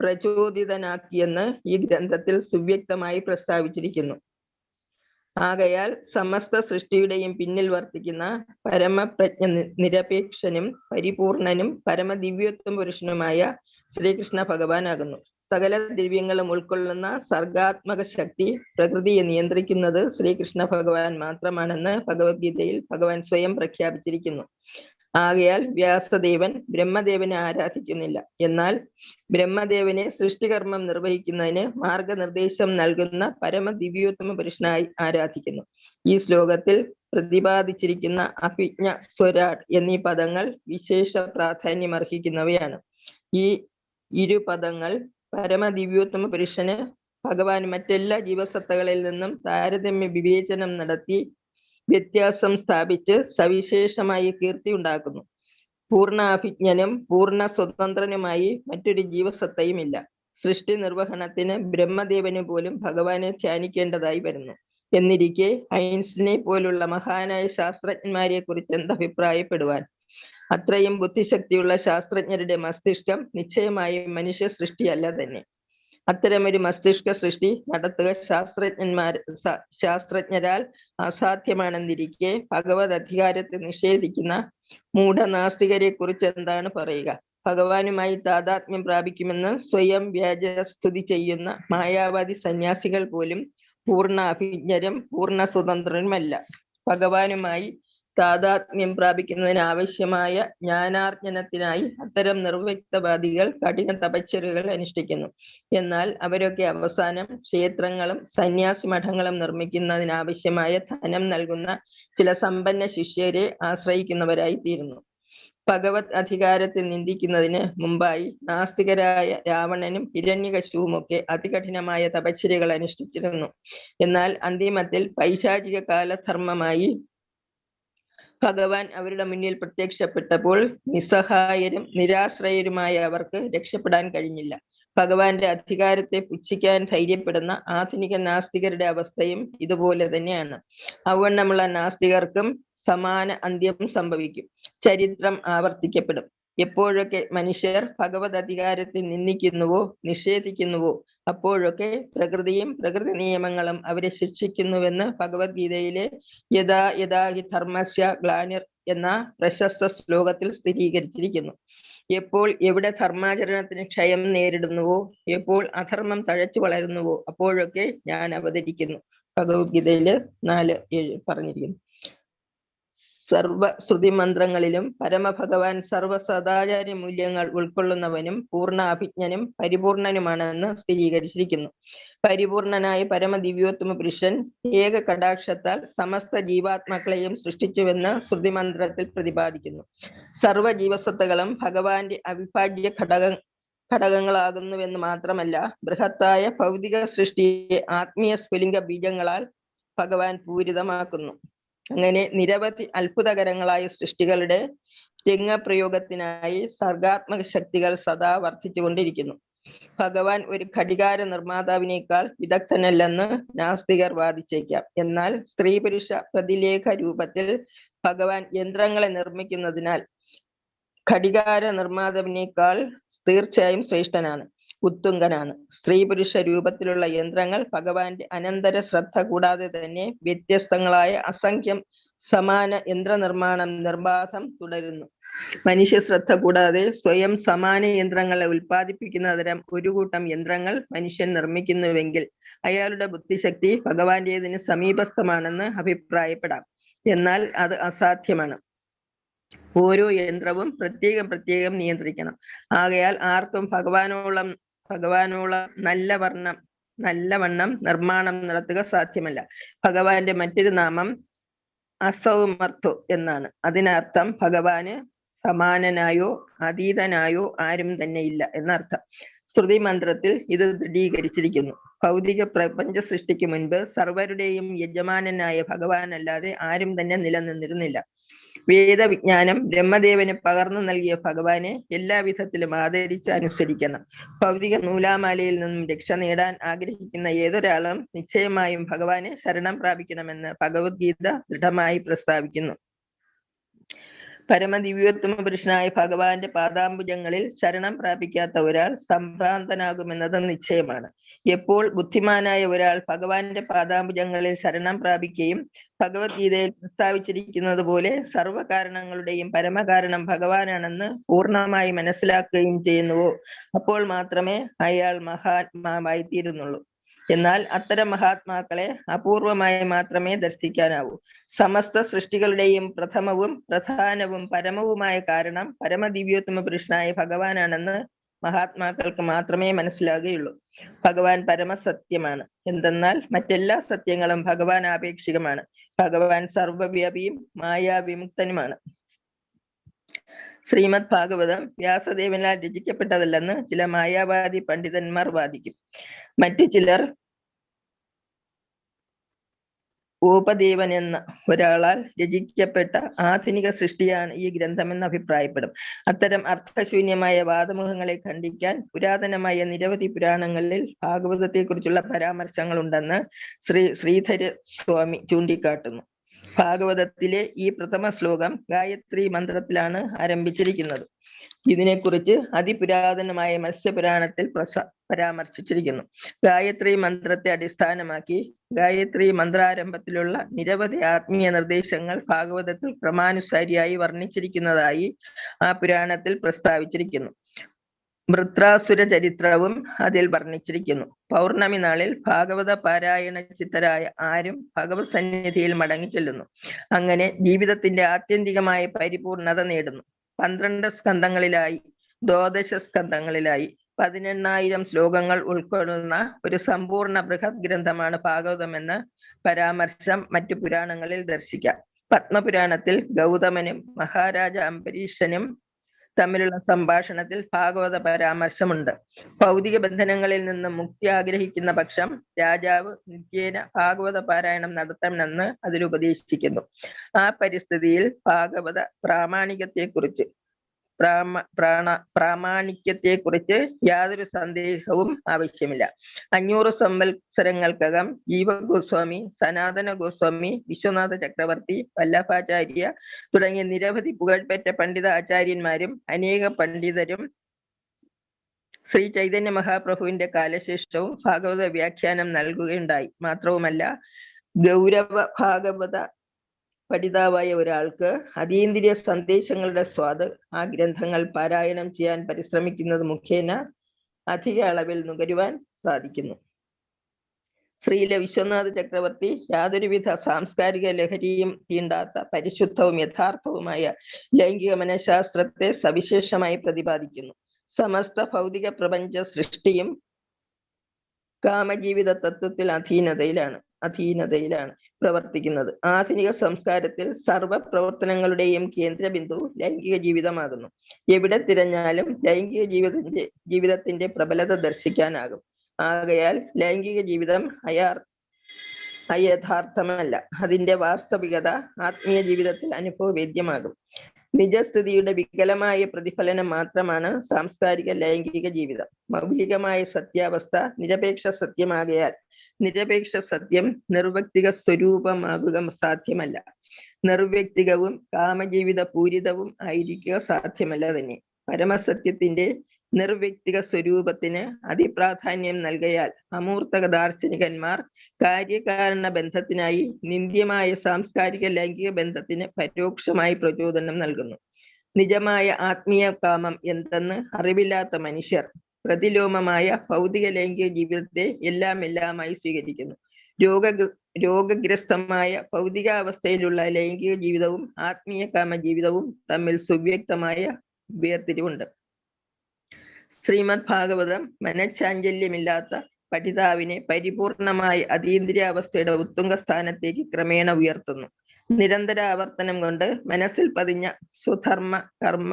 പ്രചോദിതനാക്കിയെന്ന് ഈ ഗ്രന്ഥത്തിൽ സുവ്യക്തമായി പ്രസ്താവിച്ചിരിക്കുന്നു. ആകയാൽ സമസ്ത സൃഷ്ടിയുടെയും പിന്നിൽ വർത്തിക്കുന്ന പരമപ്രജ്ഞ നിരപേക്ഷനും പരിപൂർണനും പരമദിവ്യോത്വം പുരുഷനുമായ ശ്രീകൃഷ്ണ ഭഗവാനാകുന്നു. സകല ദിവ്യങ്ങളും ഉൾക്കൊള്ളുന്ന സർഗാത്മക ശക്തി പ്രകൃതിയെ നിയന്ത്രിക്കുന്നത് ശ്രീകൃഷ്ണ ഭഗവാൻ മാത്രമാണെന്ന് ഭഗവത്ഗീതയിൽ ഭഗവാൻ സ്വയം പ്രഖ്യാപിച്ചിരിക്കുന്നു. ആകയാൽ വ്യാസദേവൻ ബ്രഹ്മദേവനെ ആരാധിക്കുന്നില്ല. എന്നാൽ ബ്രഹ്മദേവനെ സൃഷ്ടികർമ്മം നിർവഹിക്കുന്നതിന് മാർഗനിർദ്ദേശം നൽകുന്ന പരമദിവ്യോത്തമ പുരുഷനായി ആരാധിക്കുന്നു. ഈ ശ്ലോകത്തിൽ പ്രതിപാദിച്ചിരിക്കുന്ന അഭിജ്ഞ, സ്വരാട് എന്നീ പദങ്ങൾ വിശേഷ പ്രാധാന്യം അർഹിക്കുന്നവയാണ്. ഈ ഇരു പദങ്ങൾ പരമദിവ്യോത്തമ പുരുഷന് ഭഗവാൻ മറ്റെല്ലാ ജീവസത്തകളിൽ നിന്നും താരതമ്യ വിവേചനം നടത്തി വ്യത്യാസം സ്ഥാപിച്ച് സവിശേഷമായി കീർത്തി ഉണ്ടാക്കുന്നു. പൂർണ്ണ അഭിജ്ഞനും പൂർണ്ണ സ്വതന്ത്രനുമായി മറ്റൊരു ജീവസത്തയും ഇല്ല. സൃഷ്ടി നിർവഹണത്തിന് ബ്രഹ്മദേവന് പോലും ഭഗവാനെ ധ്യാനിക്കേണ്ടതായി വരുന്നു. എന്നിരിക്കെ ഐൻസ്റ്റീനെ പോലുള്ള മഹാനായ ശാസ്ത്രജ്ഞന്മാരെ കുറിച്ച് എന്തഭിപ്രായപ്പെടുവാൻ? അത്രയും ബുദ്ധിശക്തിയുള്ള ശാസ്ത്രജ്ഞരുടെ മസ്തിഷ്കം നിശ്ചയമായും മനുഷ്യ സൃഷ്ടിയല്ല തന്നെ. അത്തരമൊരു മസ്തിഷ്ക സൃഷ്ടി നടത്തുക ശാസ്ത്രജ്ഞരാൽ അസാധ്യമാണെന്നിരിക്കെ ഭഗവത് അധികാരത്തെ നിഷേധിക്കുന്ന മൂഢനാസ്തികരെ കുറിച്ച് എന്താണ് പറയുക? ഭഗവാനുമായി താതാത്മ്യം പ്രാപിക്കുമെന്ന് സ്വയം വ്യാജസ്തുതി ചെയ്യുന്ന മായാവാദി സന്യാസികൾ പോലും പൂർണ്ണ അഭിജ്ഞരും പൂർണ്ണ സ്വതന്ത്രനുമല്ല. ഭഗവാനുമായി താതാത്മ്യം പ്രാപിക്കുന്നതിന് ആവശ്യമായ ജ്ഞാനാർജനത്തിനായി അത്തരം നിർവ്യക്തവാദികൾ കഠിന തപശ്ചര്യകൾ അനുഷ്ഠിക്കുന്നു. എന്നാൽ അവരൊക്കെ അവസാനം ക്ഷേത്രങ്ങളും സന്യാസി മഠങ്ങളും നിർമ്മിക്കുന്നതിനാവശ്യമായ ധനം നൽകുന്ന ചില സമ്പന്ന ശിഷ്യരെ ആശ്രയിക്കുന്നവരായി തീരുന്നു. ഭഗവത് അധികാരത്തെ നിന്ദിക്കുന്നതിന് മുമ്പായി നാസ്തികരായ രാവണനും ഹിരണ്യകശിപുമൊക്കെ അതികഠിനമായ തപശ്ചര്യകൾ അനുഷ്ഠിച്ചിരുന്നു. എന്നാൽ അന്തിമത്തിൽ പൈശാചിക കാലധർമ്മമായി ഭഗവാൻ അവരുടെ മുന്നിൽ പ്രത്യക്ഷപ്പെട്ടപ്പോൾ നിസ്സഹായരും നിരാശ്രയരുമായ അവർക്ക് രക്ഷപ്പെടാൻ കഴിഞ്ഞില്ല. ഭഗവാന്റെ അധികാരത്തെ പുച്ഛിക്കാൻ ധൈര്യപ്പെടുന്ന ആധുനിക നാസ്തികരുടെ അവസ്ഥയും ഇതുപോലെ തന്നെയാണ്. അവണ്ണമുള്ള നാസ്തികർക്കും സമാന അന്ത്യം സംഭവിക്കും. ചരിത്രം ആവർത്തിക്കപ്പെടും. എപ്പോഴൊക്കെ മനുഷ്യർ ഭഗവത് അധികാരത്തെ നിന്ദിക്കുന്നുവോ നിഷേധിക്കുന്നുവോ അപ്പോഴൊക്കെ പ്രകൃതിയും പ്രകൃതി നിയമങ്ങളും അവരെ ശിക്ഷിക്കുന്നുവെന്ന് ഭഗവത്ഗീതയിലെ യഥാ യഥാ ഹി ധർമ്മസ്യ ഗ്ലാനിർ എന്ന പ്രശസ്ത ശ്ലോകത്തിൽ സ്ഥിരീകരിച്ചിരിക്കുന്നു. എപ്പോൾ എവിടെ ധർമാചരണത്തിന് ക്ഷയം നേരിടുന്നുവോ, എപ്പോൾ അധർമ്മം തഴച്ചു വളരുന്നുവോ അപ്പോഴൊക്കെ ഞാൻ അവതരിക്കുന്നു. ഭഗവത്ഗീതയില് 4:7 പറഞ്ഞിരിക്കുന്നു. സർവ ശ്രുതി മന്ത്രങ്ങളിലും പരമഭഗവാൻ സർവ സദാചാര മൂല്യങ്ങൾ ഉൾക്കൊള്ളുന്നവനും പൂർണ്ണ അഭിജ്ഞനും പരിപൂർണനുമാണെന്ന് സ്ഥിരീകരിച്ചിരിക്കുന്നു. പരിപൂർണനായ പരമദിവ്യോത്തമ പുരുഷൻ ഏക കടാക്ഷത്താൽ സമസ്ത ജീവാത്മാക്കളെയും സൃഷ്ടിച്ചുവെന്ന് ശ്രുതിമന്ത്രത്തിൽ പ്രതിപാദിക്കുന്നു. സർവ ജീവസത്തകളും ഭഗവാന്റെ അവിഭാജ്യ ഘടകങ്ങളാകുന്നുവെന്ന് മാത്രമല്ല, ബൃഹത്തായ ഭൗതിക സൃഷ്ടിയെ ആത്മീയ സ്ഫുലിംഗ ബീജങ്ങളാൽ ഭഗവാൻ പൂരിതമാക്കുന്നു. അങ്ങനെ നിരവധി അത്ഭുതകരങ്ങളായ സൃഷ്ടികളുടെ രംഗപ്രയോഗത്തിനായി സർഗാത്മക ശക്തികൾ സദാ വർദ്ധിച്ചുകൊണ്ടിരിക്കുന്നു. ഭഗവാൻ ഒരു ഘടികാര നിർമ്മാതാവിനേക്കാൾ വിദഗ്ധനല്ലെന്ന് നാസ്തികർ വാദിച്ചേക്കാം. എന്നാൽ സ്ത്രീ പുരുഷ പ്രതിലേഖ രൂപത്തിൽ ഭഗവാൻ യന്ത്രങ്ങളെ നിർമ്മിക്കുന്നതിനാൽ ഘടികാര നിർമ്മാതാവിനേക്കാൾ തീർച്ചയായും ശ്രേഷ്ഠനാണ്, ഉത്തുംഗനാണ്. സ്ത്രീ പുരുഷ രൂപത്തിലുള്ള യന്ത്രങ്ങൾ ഭഗവാന്റെ അനന്തര ശ്രദ്ധ കൂടാതെ തന്നെ വ്യത്യസ്തങ്ങളായ അസംഖ്യം സമാന യന്ത്രനിർമ്മാണം നിർബാധം തുടരുന്നു. മനുഷ്യ ശ്രദ്ധ കൂടാതെ സ്വയം സമാന യന്ത്രങ്ങളെ ഉൽപ്പാദിപ്പിക്കുന്ന തരം ഒരു കൂട്ടം യന്ത്രങ്ങൾ മനുഷ്യൻ നിർമ്മിക്കുന്നുവെങ്കിൽ അയാളുടെ ബുദ്ധിശക്തി ഭഗവാന്റേതിന് സമീപസ്ഥമാണെന്ന് അഭിപ്രായപ്പെടാം. എന്നാൽ അത് അസാധ്യമാണ്. ഓരോ യന്ത്രവും പ്രത്യേകം നിയന്ത്രിക്കണം. ആകയാൽ ആർക്കും ഭഗവാനോളം നല്ലവണ്ണം നിർമ്മാണം നടത്തുക സാധ്യമല്ല. ഭഗവാന്റെ മറ്റൊരു നാമം അസൗമർത്ഥോ എന്നാണ്. അതിനർത്ഥം ഭഗവാന് സമാനനായോ അതീതനായോ ആരും തന്നെ ഇല്ല എന്നർത്ഥം. ശ്രുതി മന്ത്രത്തിൽ ഇത് ദൃഢീകരിച്ചിരിക്കുന്നു. ഭൗതിക പ്രപഞ്ച സൃഷ്ടിക്ക് മുൻപ് സർവരുടെയും യജമാനനായ ഭഗവാൻ അല്ലാതെ ആരും തന്നെ നിലനിന്നിരുന്നില്ല. വേദവിജ്ഞാനം ബ്രഹ്മദേവന് പകർന്നു നൽകിയ ഭഗവാനെ എല്ലാവിധത്തിലും ആദരിച്ച് അനുസരിക്കണം. ഭൗതിക നൂലാമാലയിൽ നിന്നും രക്ഷ നേടാൻ ആഗ്രഹിക്കുന്ന ഏതൊരാളും നിശ്ചയമായും ഭഗവാനെ ശരണം പ്രാപിക്കണമെന്ന് ഭഗവത്ഗീത ദൃഢമായി പ്രസ്താവിക്കുന്നു. പരമദിവ്യോത്തമ പുരുഷനായ ഭഗവാന്റെ പാദാംബുജങ്ങളിൽ ശരണം പ്രാപിക്കാത്ത ഒരാൾ സംഭ്രാന്തനാകുമെന്നത് നിശ്ചയമാണ്. എപ്പോൾ ബുദ്ധിമാനായ ഒരാൾ ഭഗവാന്റെ പാദാംബുജങ്ങളിൽ ശരണം പ്രാപിക്കുകയും ഭഗവത്ഗീതയിൽ പ്രസ്താവിച്ചിരിക്കുന്നത് പോലെ സർവകാരണങ്ങളുടെയും പരമകാരണം ഭഗവാനാണെന്ന് പൂർണ്ണമായി മനസ്സിലാക്കുകയും ചെയ്യുന്നുവോ അപ്പോൾ മാത്രമേ അയാൾ മഹാത്മാവായി തീരുന്നുള്ളൂ. എന്നാൽ അത്തരം മഹാത്മാക്കളെ അപൂർവമായി മാത്രമേ ദർശിക്കാനാവൂ. സമസ്ത സൃഷ്ടികളുടെയും പ്രഥമവും പ്രധാനവും പരമവുമായ കാരണം പരമദിവ്യോത്തമ പുരുഷനായ ഭഗവാനാണെന്ന് മഹാത്മാക്കൾക്ക് മാത്രമേ മനസ്സിലാകുകയുള്ളൂ. ഭഗവാൻ പരമസത്യമാണ്. എന്തെന്നാൽ മറ്റെല്ലാ സത്യങ്ങളും ഭഗവാൻ ആപേക്ഷികമാണ്. ഭഗവാൻ സർവവ്യാപിയും മായാവിമുക്തനുമാണ്. ശ്രീമദ് ഭാഗവതം വ്യാസദേവനാൽ രചിക്കപ്പെട്ടതല്ലെന്ന് ചില മായാവാദി പണ്ഡിതന്മാർ വാദിക്കും. മറ്റു ചിലർ ഉപദേവൻ എന്ന ഒരാളാൽ രചിക്കപ്പെട്ട ആധുനിക സൃഷ്ടിയാണ് ഈ ഗ്രന്ഥമെന്ന് അഭിപ്രായപ്പെടും. അത്തരം അർത്ഥശൂന്യമായ വാദമുഖങ്ങളെ ഖണ്ഡിക്കാൻ പുരാതനമായ നിരവധി പുരാണങ്ങളിൽ ഭാഗവതത്തെ കുറിച്ചുള്ള പരാമർശങ്ങളുണ്ടെന്ന് ശ്രീധര സ്വാമി ചൂണ്ടിക്കാട്ടുന്നു. ഭാഗവതത്തിലെ ഈ പ്രഥമ ശ്ലോകം ഗായത്രി മന്ത്രത്തിലാണ് ആരംഭിച്ചിരിക്കുന്നത്. ഇതിനെക്കുറിച്ച് അതിപുരാതനമായ മത്സ്യപുരാണത്തിൽ പരാമർശിച്ചിരിക്കുന്നു. ഗായത്രി മന്ത്രത്തെ അടിസ്ഥാനമാക്കി ഗായത്രി മന്ത്രാരംഭത്തിലുള്ള നിരവധി ആത്മീയ നിർദ്ദേശങ്ങൾ ഭാഗവതത്തിൽ ക്രമാനുസാരിയായി വർണ്ണിച്ചിരിക്കുന്നതായി ആ പുരാണത്തിൽ പ്രസ്താവിച്ചിരിക്കുന്നു. വൃത്രാസുര ചരിത്രവും അതിൽ വർണ്ണിച്ചിരിക്കുന്നു. പൗർണമി നാളിൽ ഭാഗവത പാരായണ ചിത്തരായ ആരും ഭഗവത് സന്നിധിയിൽ മടങ്ങി ചെല്ലുന്നു. അങ്ങനെ ജീവിതത്തിന്റെ ആത്യന്തികമായ പരിപൂർണത നേടുന്നു. 12 സ്കന്ധങ്ങളിലായി 12 സ്കന്ധങ്ങളിലായി 18,000 ശ്ലോകങ്ങൾ ഉൾക്കൊള്ളുന്ന ഒരു സമ്പൂർണ്ണ ബൃഹത് ഗ്രന്ഥമാണ് ഭാഗവതമെന്ന് പരാമർശം മറ്റു പുരാണങ്ങളിൽ ദർശിക്കാം. പത്മപുരാണത്തിൽ ഗൗതമനും മഹാരാജ അംബരീഷനും തമ്മിലുള്ള സംഭാഷണത്തിൽ ഭാഗവത പരാമർശമുണ്ട്. ഭൗതിക ബന്ധനങ്ങളിൽ നിന്ന് മുക്തി ആഗ്രഹിക്കുന്ന പക്ഷം രാജാവ് നിത്യേന ഭാഗവത പാരായണം നടത്തണമെന്ന് അതിൽ ഉപദേശിക്കുന്നു. ആ പരിസ്ഥിതിയിൽ ഭാഗവത പ്രാമാണിക്യത്തെക്കുറിച്ച് യാതൊരു സന്ദേഹവും ആവശ്യമില്ല. 500 സംവത്സരങ്ങൾക്കകം ജീവഗോസ്വാമി, സനാതന ഗോസ്വാമി, വിശ്വനാഥ ചക്രവർത്തി, വല്ലഭാചാര്യ തുടങ്ങിയ നിരവധി പുകഴ്പെറ്റ പണ്ഡിത ആചാര്യന്മാരും അനേക പണ്ഡിതരും ശ്രീ ചൈതന്യ മഹാപ്രഭുവിന്റെ കാലശേഷവും ഭാഗവത വ്യാഖ്യാനം നൽകുകയുണ്ടായി. മാത്രവുമല്ല, ഗൗരവ ഭാഗവത പഠിതാവായ ഒരാൾക്ക് അതീന്ദ്രിയ സന്ദേശങ്ങളുടെ സ്വാദ് ആ ഗ്രന്ഥങ്ങൾ പാരായണം ചെയ്യാൻ പരിശ്രമിക്കുന്നത് മുഖേന അധിക അളവിൽ നുകരുവാൻ സാധിക്കുന്നു. ശ്രീല വിശ്വനാഥ ചക്രവർത്തി യാതൊരുവിധ സാംസ്കാരിക ലഹരിയും തീണ്ടാത്ത പരിശുദ്ധവും യഥാർത്ഥവുമായ ലൈംഗിക മനഃശാസ്ത്രത്തെ സവിശേഷമായി പ്രതിപാദിക്കുന്നു. സമസ്ത ഭൗതിക പ്രപഞ്ച സൃഷ്ടിയും കാമജീവിത തത്വത്തിൽ അധീനതയിലാണ് പ്രവർത്തിക്കുന്നത്. ആധുനിക സംസ്കാരത്തിൽ സർവ പ്രവർത്തനങ്ങളുടെയും കേന്ദ്രബിന്ദു ലൈംഗിക ജീവിതമാകുന്നു. എവിടെ തിരഞ്ഞാലും ലൈംഗിക ജീവിതത്തിന്റെ പ്രബലത ദർശിക്കാനാകും. ആകയാൽ ലൈംഗിക ജീവിതം അയഥാർത്ഥമല്ല. അതിന്റെ വാസ്തവികത ആത്മീയ ജീവിതത്തിൽ അനുഭവവേദ്യമാകും. നിജസ്ഥിതിയുടെ വികലമായ പ്രതിഫലനം മാത്രമാണ് സാംസ്കാരിക ലൈംഗിക ജീവിതം. മൗലികമായ സത്യാവസ്ഥ നിരപേക്ഷ സത്യമാകയാൽ നിരപേക്ഷ സത്യം നിർവ്യക്തിക സ്വരൂപമാകുക സാധ്യമല്ല. നിർവ്യക്തികവും കാമജീവിത പൂരിതവും ആയിരിക്കുക സാധ്യമല്ല തന്നെ. പരമസത്യത്തിന്റെ നിർവ്യക്തിക സ്വരൂപത്തിന് അതിപ്രാധാന്യം നൽകയാൽ അമൂർത്തക ദാർശനികന്മാർ കാര്യകാരണ ബന്ധത്തിനായി നിന്ദ്യമായ സാംസ്കാരിക ലൈംഗിക ബന്ധത്തിന് പരോക്ഷമായി പ്രചോദനം നൽകുന്നു. നിജമായ ആത്മീയ കാമം എന്തെന്ന് അറിവില്ലാത്ത മനുഷ്യർ പ്രതിലോമമായ ഭൗതിക ലൈംഗിക ജീവിതത്തെ എല്ലാമായി സ്വീകരിക്കുന്നു. രോഗഗ്രസ്തമായ ഭൗതികാവസ്ഥയിലുള്ള ലൈംഗിക ജീവിതവും ആത്മീയ കാമ ജീവിതവും തമ്മിൽ സുവ്യക്തമായ വേർതിരിവുണ്ട്. ശ്രീമദ് ഭാഗവതം മനഃചാഞ്ചല്യമില്ലാത്ത പഠിതാവിനെ പരിപൂർണമായ അതീന്ദ്രിയാവസ്ഥയുടെ ഉത്തുംഗ സ്ഥാനത്തേക്ക് ക്രമേണ ഉയർത്തുന്നു. നിരന്തര ആവർത്തനം കൊണ്ട് മനസ്സിൽ പതിഞ്ഞ സ്വധർമ്മ കർമ്മ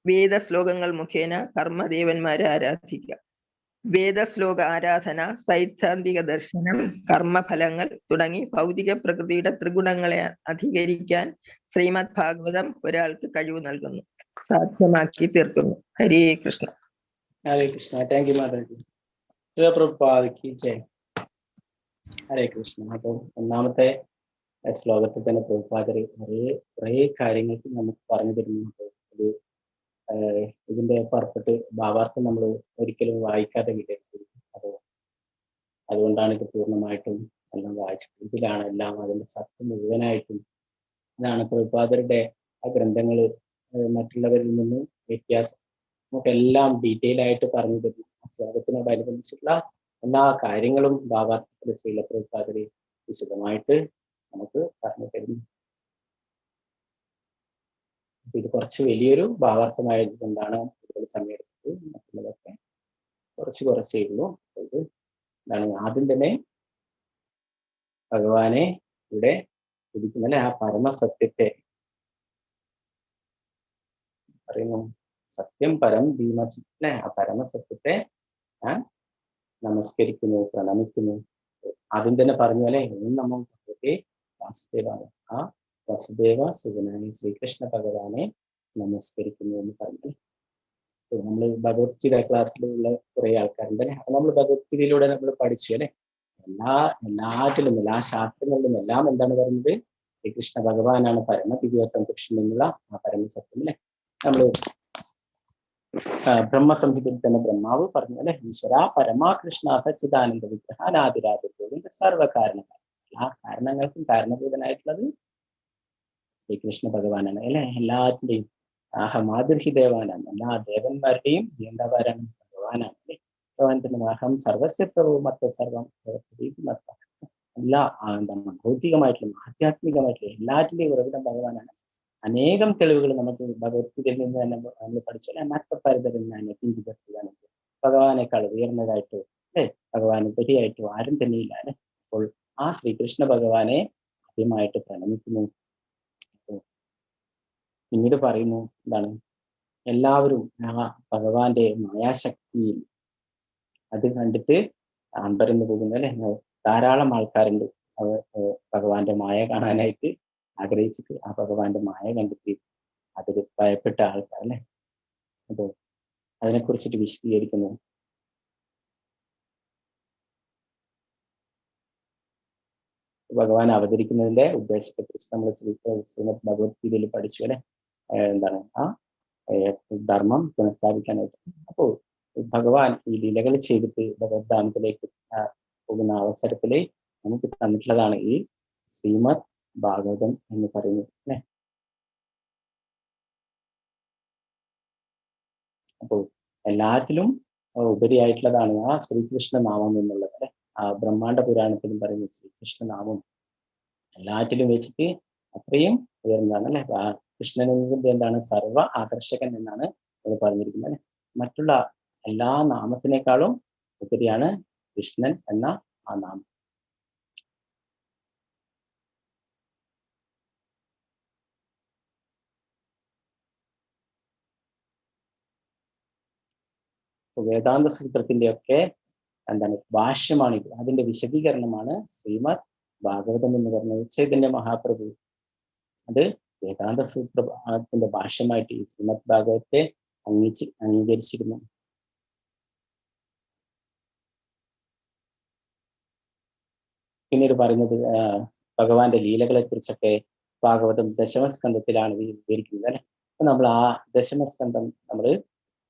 വേദശ്ലോകങ്ങൾ മുഖേന കർമ്മദേവന്മാരെ ആരാധിക്കുക. വേദശ്ലോക ആരാധന, സൈദ്ധാന്തിക ദർശനം, കർമ്മഫലങ്ങൾ തുടങ്ങി ഭൗതിക പ്രകൃതിയുടെ ത്രിഗുണങ്ങളെ അധികരിക്കാൻ ശ്രീമദ് ഭാഗവതം ഒരാൾക്ക് കഴിവ് നൽകുന്നു, സാധ്യമാക്കി തീർക്കുന്നു. ഹരേ കൃഷ്ണ. ഹരേ കൃഷ്ണ. Thank you Mataji. പ്രഭുപാദയ്ക്ക് ജയ്. ഹരേ കൃഷ്ണ. അപ്പോൾ ഒന്നാമത്തെ ശ്ലോകത്തിൽ തന്നെ പ്രഭുപാദര് കുറേ കാര്യങ്ങൾക്ക് നമുക്ക് പറഞ്ഞു തരുന്നുണ്ട്. ഒരു ഇതിന്റെ പുറപ്പെട്ട് ഭാവാർത്ഥം നമ്മൾ ഒരിക്കലും വായിക്കാതെ വിടരുത്. അതുകൊണ്ടാണ് ഇത് പൂർണ്ണമായിട്ടും എല്ലാം വായിച്ചത്. ഇതിലാണ് എല്ലാം അതിന്റെ സത്യം മുഴുവനായിട്ടും. ഇതാണ് പ്രഭുപാദരുടെ ആ ഗ്രന്ഥങ്ങൾ മറ്റുള്ളവരിൽ നിന്നും വ്യത്യാസം. നമുക്കെല്ലാം ഡീറ്റെയിൽ ആയിട്ട് പറഞ്ഞു തരുന്നു. ആ ശ്ലോകത്തിനോടനുബന്ധിച്ചിട്ടുള്ള എല്ലാ കാര്യങ്ങളും ഭാവാർത്ഥത്തിൽ ശ്രീല പ്രഭുപാദര് വിശദമായിട്ട് നമുക്ക് പറഞ്ഞു തരുന്നു. ഇത് കുറച്ച് വലിയൊരു ഭാവാർത്ഥമായത് കൊണ്ടാണ് കൂടുതൽ സമയം എടുത്തത്. മറ്റുള്ളതൊക്കെ കുറച്ചേ ഉള്ളൂ. ഇത് എന്താണ് ആദ്യം തന്നെ ഭഗവാനെ ഇവിടെ ഇരിക്കുന്ന ആ പരമസത്യത്തെ പറയുന്നു. സത്യം പരം ധീമസി അല്ലെ, ആ പരമസത്യത്തെ ഞാൻ നമസ്കരിക്കുന്നു, പ്രണമിക്കുന്നു. ആദ്യം തന്നെ പറഞ്ഞു അല്ലെ, നമ്മൾ വാസുദേവാണ്, ആ വസുദേവ സുഗനായ ശ്രീകൃഷ്ണ ഭഗവാനെ നമസ്കരിക്കുന്നു എന്ന് പറഞ്ഞു. നമ്മൾ ഭഗവത്ഗീത ക്ലാസ്സിലുള്ള കുറെ ആൾക്കാരുണ്ട് അല്ലെ. അപ്പൊ നമ്മൾ ഭഗവത്ഗീതയിലൂടെ നമ്മൾ പഠിച്ചു അല്ലെ, എല്ലാറ്റിലും എല്ലാ ശാസ്ത്രങ്ങളിലും എല്ലാം എന്താണ് പറയുന്നത്? ശ്രീകൃഷ്ണ ഭഗവാനാണ് പരമദിവ്യത്വം കൃഷ്ണൻ എന്നുള്ള ആ പരമസത്യം അല്ലെ. നമ്മള് ബ്രഹ്മസംഹിതയിൽ തന്നെ ബ്രഹ്മാവ് പറഞ്ഞു അല്ലെ, ഈശ്വര പരമാ കൃഷ്ണ സച്ചിദാനന്ദ വിഗ്രഹാനാദിരാദിന്റെ സർവ്വകാരണങ്ങൾ, എല്ലാ കാരണങ്ങൾക്കും കാരണഭൂതനായിട്ടുള്ളത് ശ്രീകൃഷ്ണ ഭഗവാനാണ് അല്ലെ. എല്ലാത്തിന്റെയും അഹമാതിർഹി ദേവാനാണ്, എല്ലാ ദേവന്മാരുടെയും നിയന്ത്രവാനാണ് ഭഗവാനാണ് അല്ലെ. ഭഗവാൻ തന്നെ അഹം സർവസ്യ പ്രഭു മത്ത സർവം എല്ലാ എന്താണ് ഭൗതികമായിട്ടുള്ള ആധ്യാത്മികമായിട്ടുള്ള എല്ലാറ്റിന്റെയും ഉറവിടം ഭഗവാനാണ്. അനേകം തെളിവുകൾ നമുക്ക് ഭഗവത്ഗീതയിൽ നിന്ന് തന്നെ നമ്മൾ പഠിച്ചാൽ മറ്റപ്പരിതരുന്ന ഭഗവാനേക്കാൾ ഉയർന്നതായിട്ടോ അല്ലെ, ഭഗവാൻ ഉപരിയായിട്ടോ ആരും തന്നെയില്ല അല്ലെ. അപ്പോൾ ആ ശ്രീകൃഷ്ണ ഭഗവാനെ ആദ്യമായിട്ട് പ്രണമിക്കുന്നു. പിന്നീട് പറയുന്നു എന്താണ്, എല്ലാവരും ആ ഭഗവാന്റെ മായാശക്തിയിൽ അത് കണ്ടിട്ട് അമ്പരന്ന് പോകുന്നു അല്ലെ. ധാരാളം ആൾക്കാരുണ്ട് ഭഗവാന്റെ മായ കാണാനായിട്ട് ആഗ്രഹിച്ചിട്ട് ആ ഭഗവാന്റെ മായ കണ്ടിട്ട് അതിൽ ഭയപ്പെട്ട ആൾക്കാർ അല്ലെ. അപ്പോ അതിനെക്കുറിച്ചിട്ട് വിശദീകരിക്കുന്നു. ഭഗവാൻ അവതരിക്കുന്നതിന്റെ ഉദ്ദേശത്തെ കുറിച്ച് നമ്മൾ ശ്രീമദ് ഭഗവത്ഗീതയിൽ പഠിച്ചു അല്ലെ. എന്താണ് ആ ധർമ്മം പുനഃസ്ഥാപിക്കാനായിട്ട്. അപ്പോൾ ഭഗവാൻ ഈ ലീലകൾ ചെയ്തിട്ട് ഭഗവത്ധാമത്തിലേക്ക് പോകുന്ന അവസരത്തില് നമുക്ക് തന്നിട്ടുള്ളതാണ് ഈ ശ്രീമദ് ഭാഗവതം എന്ന് പറയുന്നത് അല്ലെ. അപ്പോൾ എല്ലാറ്റിലും ഉപരിയായിട്ടുള്ളതാണ് ആ ശ്രീകൃഷ്ണ നാമം എന്നുള്ളത് അല്ലെ. ആ ബ്രഹ്മാണ്ഡ പുരാണത്തിലും പറയുന്ന ശ്രീകൃഷ്ണ നാമം എല്ലാറ്റിലും വെച്ചിട്ട് അത്രയും ഉയർന്നതാണ് അല്ലെ. കൃഷ്ണനിന്റെ എന്താണ് സർവ ആകർഷകൻ എന്നാണ് അത് പറഞ്ഞിരിക്കുന്നത് അല്ലെ. മറ്റുള്ള എല്ലാ നാമത്തിനേക്കാളും ഉപരിയാണ് കൃഷ്ണൻ എന്ന ആ നാമം. വേദാന്ത സൂത്രത്തിന്റെ ഒക്കെ എന്താണ് ഭാഷ്യമാണ് ഇത്. അതിന്റെ വിശദീകരണമാണ് ശ്രീമദ് ഭാഗവതം എന്ന് പറയുന്നത്. ചൈതന്യ മഹാപ്രഭു അത് വേദാന്ത സൂത്രത്തിന്റെ ഭാഷ്യമായിട്ട് ഈ ശ്രീമദ് ഭാഗവത്തെ അംഗീകരിച്ചിരുന്നു. പിന്നീട് പറയുന്നത് ഭഗവാന്റെ ലീലകളെ കുറിച്ചൊക്കെ ഭാഗവതം ദശമസ്കന്ധത്തിലാണ് വിവരിക്കുന്നത് അല്ലെ. അപ്പൊ നമ്മൾ ആ ദശമസ്കന്ധം നമ്മൾ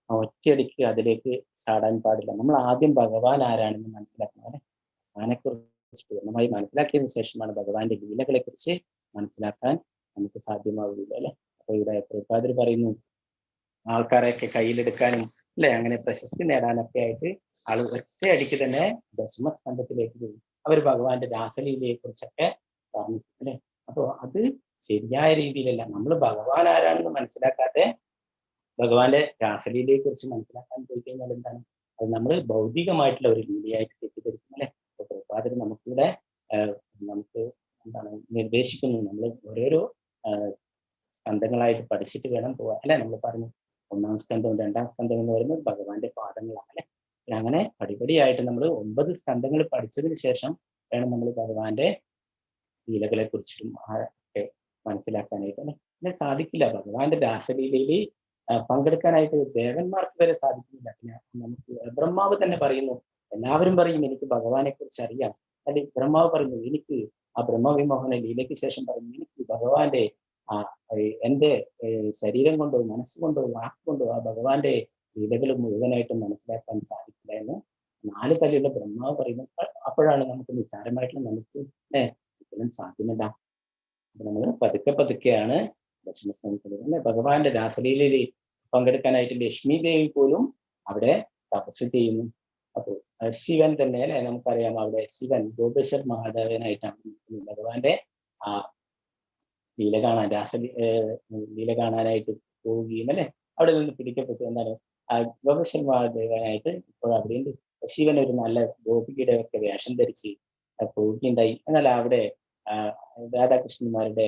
ഒറ്റയടിക്ക് അതിലേക്ക് ചാടാൻ പാടില്ല. നമ്മൾ ആദ്യം ഭഗവാൻ ആരാണെന്ന് മനസ്സിലാക്കണം അല്ലെ. ഭഗവാനെക്കുറിച്ച് പൂർണ്ണമായി മനസ്സിലാക്കിയതിനു ശേഷമാണ് ഭഗവാന്റെ ലീലകളെ കുറിച്ച് മനസ്സിലാക്കാൻ നമുക്ക് സാധ്യമാവുകയില്ല അല്ലെ. അപ്പൊ ഇവിടെ പ്രഭുപാദർ പറയുന്നു, ആൾക്കാരെയൊക്കെ കയ്യിലെടുക്കാനും അല്ലെ അങ്ങനെ പ്രശസ്തി നേടാനൊക്കെ ആയിട്ട് ആള് ഒറ്റയടിക്ക് തന്നെ ദശമസ്കന്ധത്തിലേക്ക് പോയി. അവർ ഭഗവാന്റെ രാസലീലയെ കുറിച്ചൊക്കെ പറഞ്ഞു അല്ലെ. അപ്പൊ അത് ശരിയായ രീതിയിലല്ല. നമ്മൾ ഭഗവാൻ ആരാണെന്ന് മനസ്സിലാക്കാതെ ഭഗവാന്റെ രാസലീലയെ കുറിച്ച് മനസ്സിലാക്കാൻ പോയി കഴിഞ്ഞാൽ എന്താണ്, അത് നമ്മൾ ഭൗതികമായിട്ടുള്ള ഒരു ലീലയായിട്ട് തെറ്റിദ്ധരിക്കും അല്ലെ. അപ്പൊ പ്രഭുപാദർ നമുക്കിവിടെ നമുക്ക് എന്താണ് നിർദ്ദേശിക്കുന്നു, നമ്മൾ ഓരോരോ സ്കന്ധങ്ങളായിട്ട് പഠിച്ചിട്ട് വേണം പോവാൻ അല്ലെ. നമ്മൾ പറഞ്ഞു ഒന്നാം സ്കന്ധവും രണ്ടാം സ്കന്ധം എന്ന് പറയുന്നത് ഭഗവാന്റെ പാദങ്ങളാണ് അല്ലെ. അങ്ങനെ പടിപടിയായിട്ട് നമ്മൾ 9 സ്കന്ധങ്ങൾ പഠിച്ചതിന് ശേഷം വേണം നമ്മൾ ഭഗവാന്റെ ലീലകളെ കുറിച്ചിട്ടും ഒക്കെ മനസ്സിലാക്കാനായിട്ട് അല്ലെ. പിന്നെ സാധിക്കില്ല, ഭഗവാന്റെ രാസലീലയിൽ പങ്കെടുക്കാനായിട്ട് ദേവന്മാർക്ക് വരെ സാധിക്കുന്നില്ല. പിന്നെ നമുക്ക് ബ്രഹ്മാവ് തന്നെ പറയുന്നു, എല്ലാവരും പറയും എനിക്ക് ഭഗവാനെ കുറിച്ച് അറിയാം അല്ലെ. ബ്രഹ്മാവ് പറയുന്നു എനിക്ക് ആ ബ്രഹ്മവിമോഹന ലീലയ്ക്ക് ശേഷം പറയുന്നു എനിക്ക് ഭഗവാന്റെ എന്റെ ശരീരം കൊണ്ടോ മനസ്സുകൊണ്ടോ വാക്കുകൊണ്ടോ ആ ഭഗവാന്റെ ലീലകൾ മുഴുവനായിട്ടും മനസ്സിലാക്കാൻ സാധിക്കില്ല എന്ന് 4 തലയുള്ള ബ്രഹ്മാവ് പറയുന്നു. അപ്പോഴാണ് നമുക്ക് നിസ്സാരമായിട്ടുള്ള നമുക്ക് ഒരിക്കലും സാധ്യമല്ല. അപ്പൊ നമ്മൾ പതുക്കെ പതുക്കെയാണ് ദശമസ്കന്ധത്തിൽ അല്ലെ ഭഗവാന്റെ രാസലീലയിൽ പങ്കെടുക്കാനായിട്ട് ലക്ഷ്മി ദേവി പോലും അവിടെ തപസ് ചെയ്യുന്നു. അപ്പോൾ ശിവൻ തന്നെ അല്ലെ, നമുക്കറിയാം അവിടെ ശിവൻ ഗോപേശ്വർ മഹാദേവനായിട്ടാണ് ഭഗവാന്റെ ആ ലീല കാണാൻ ലീല കാണാനായിട്ട് പോവുകയും അല്ലെ അവിടെ നിന്ന് പിടിക്കപ്പെട്ടു. എന്താണ് ഗോപേശ്വർ മഹാദേവനായിട്ട് ഇപ്പോൾ അവിടെയുണ്ട്. ശിവൻ ഒരു നല്ല ഗോപികയുടെ ഒക്കെ വേഷം ധരിച്ച് പോവുകയുണ്ടായി. എന്നാൽ അവിടെ രാധാകൃഷ്ണന്മാരുടെ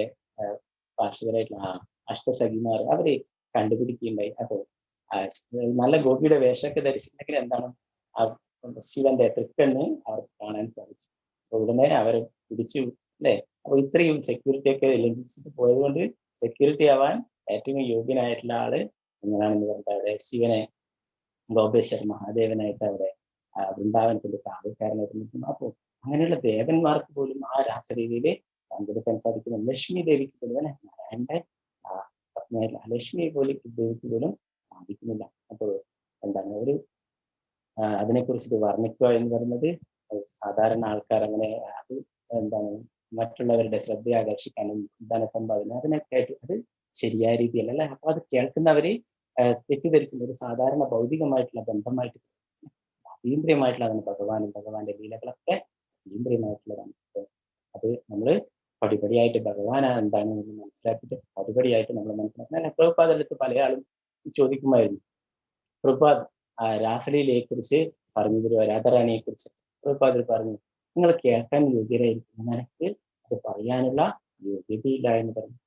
പാർശ്വരായിട്ടുള്ള അഷ്ടസഖിമാർ അവരെ കണ്ടുപിടിക്കുകയുണ്ടായി. അപ്പോൾ നല്ല ഗോപിയുടെ വേഷമൊക്കെ ധരിച്ചിട്ടുണ്ടെങ്കിൽ എന്താണ് ശിവന്റെ തൃക്കണ്ണ് അവർക്ക് കാണാൻ സാധിച്ചു. ഉടനെ അവരെ പിടിച്ചു അല്ലെ. അപ്പൊ ഇത്രയും സെക്യൂരിറ്റി ഒക്കെ ലംഘിച്ചിട്ട് പോയത് കൊണ്ട് സെക്യൂരിറ്റി ആവാൻ ഏറ്റവും യോഗ്യനായിട്ടുള്ള ആള് നിങ്ങളാണെന്ന് പറഞ്ഞിട്ട് അവിടെ ശിവനെ ഗോപേശ്വർ മഹാദേവനായിട്ട് അവിടെ വൃന്ദാവനത്തിന്റെ കാവൽക്കാരനായിട്ട് നിൽക്കുന്നു. അപ്പോൾ അങ്ങനെയുള്ള ദേവന്മാർക്ക് പോലും ആ രാസരീതിയിൽ പങ്കെടുക്കാൻ സാധിക്കുന്നു. ലക്ഷ്മി ദേവിക്ക് പോലും അല്ലെ നാരായണന്റെ പത്നിയായിട്ടുള്ള ലക്ഷ്മി ദേവിക്ക് പോലും സാധിക്കുന്നില്ല. അപ്പോൾ എന്താണ് ഒരു അതിനെക്കുറിച്ചിട്ട് വർണ്ണിക്കുക എന്ന് പറയുന്നത് സാധാരണ ആൾക്കാർ അങ്ങനെ അത് എന്താണ് മറ്റുള്ളവരുടെ ശ്രദ്ധ ആകർഷിക്കാനും ധനസമ്പാദന അതിനൊക്കെ ആയിട്ട് അത് ശരിയായ രീതിയല്ല അല്ലെ. അപ്പൊ അത് കേൾക്കുന്നവര് തെറ്റിദ്ധരിക്കുന്ന ഒരു സാധാരണ ഭൗതികമായിട്ടുള്ള ബന്ധമായിട്ട് അതീന്ദ്രിയമായിട്ടുള്ളതാണ് ഭഗവാനും ഭഗവാന്റെ ലീലകളൊക്കെ അതീന്ദ്രിയമായിട്ടുള്ളതാണ്. അത് നമ്മൾ പടിപടിയായിട്ട് ഭഗവാൻ എന്താണ് എന്ന് മനസ്സിലാക്കിയിട്ട് പടിപടിയായിട്ട് നമ്മൾ മനസ്സിലാക്കണം. പ്രഭുപാദരുടെ അടുത്ത് പല ആളും ചോദിക്കുമായിരുന്നു, പ്രഭുപാദ് രാസലീലയെ കുറിച്ച് പറഞ്ഞു തരുക, രാധാറാണിയെ കുറിച്ച്. പ്രഭുപാദർ പറഞ്ഞു നിങ്ങൾ കേൾക്കാൻ യോഗ്യരായിരിക്കും, നിനക്ക് അത് പറയാനുള്ള യോഗ്യതയില്ല എന്ന് പറഞ്ഞു.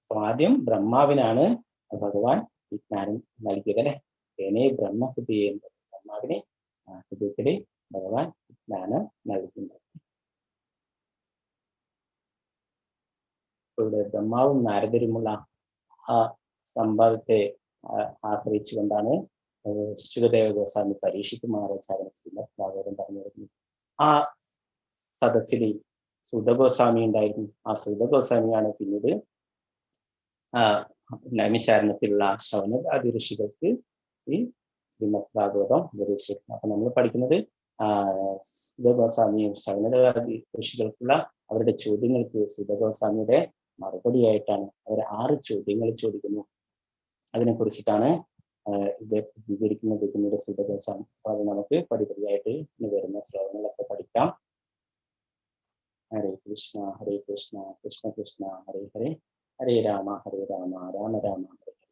അപ്പൊ ആദ്യം ബ്രഹ്മാവിനാണ് ഭഗവാൻ ഈ ജ്ഞാനം നൽകിയത് അല്ലെ. ഏനേ ബ്രഹ്മഹൃദയ ബ്രഹ്മാവിനെ ഹൃദയത്തില് ഭഗവാൻ ജ്ഞാനം നൽകുന്നത്. ഇവിടെ ബ്രഹ്മാവും നാരദരുമുള്ള ആ സംഭവത്തെ ആശ്രയിച്ചുകൊണ്ടാണ് ശുകദേവ ഗോസ്വാമി പരീക്ഷിത്ത് മഹാരാജാവിന് ശ്രീമദ് ഭാഗവതം പറഞ്ഞു വരുന്നത്. ആ സദസ്സിൽ സുതഗോസ്വാമി ഉണ്ടായിരുന്നു. ആ സുതഗോസ്വാമിയാണ് പിന്നീട് നൈമിശാരണത്തിലുള്ള ശൗനകാദി ഋഷികൾക്ക് ഈ ശ്രീമദ് ഭാഗവതം ഉപദേശിക്കുന്നത്. അപ്പൊ നമ്മൾ പഠിക്കുന്നത് സുതഗോസ്വാമിയും ശൗനകാദി ഋഷികൾക്കുള്ള അവരുടെ ചോദ്യങ്ങൾക്ക് സുതഗോസ്വാമിയുടെ മറുപടിയായിട്ടാണ്. അവർ 6 ചോദ്യങ്ങൾ ചോദിക്കുന്നു. അതിനെ കുറിച്ചിട്ടാണ് ഇത് വിവരിക്കുന്നത് പിന്നീട് സുതഗോസ്വാമി. അപ്പൊ അത് നമുക്ക് പടിപടിയായിട്ട് വരുന്ന ശ്ലോകങ്ങളൊക്കെ പഠിക്കാം. ഹരേ കൃഷ്ണ ഹരേ കൃഷ്ണ കൃഷ്ണ കൃഷ്ണ ഹരേ ഹരേ ഹരേ രാമ രാമ രാമ ഹരേ ഹരേ.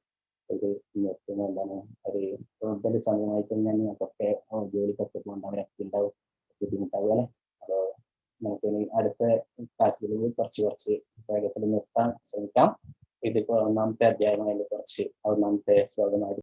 ഇത് നിർത്തുന്ന എന്താണ് ഒരു കൂടുതൽ സമയമായി കഴിഞ്ഞാൽ ഞങ്ങൾക്കൊക്കെ ജോലിക്കൊക്കെ പോകേണ്ട അവരൊക്കെ ഉണ്ടാവും, ബുദ്ധിമുട്ടാവും അല്ലെ. അപ്പോൾ നമുക്ക് ഇനി അടുത്ത ക്ലാസ്സുകളിൽ കുറച്ച് വേഗത്തിൽ നിർത്താൻ ശ്രമിക്കാം. ഇതിപ്പോ ഒന്നാമത്തെ അധ്യായമായാലും കുറച്ച് ഒന്നാമത്തെ ശ്ലോകമായിട്ട്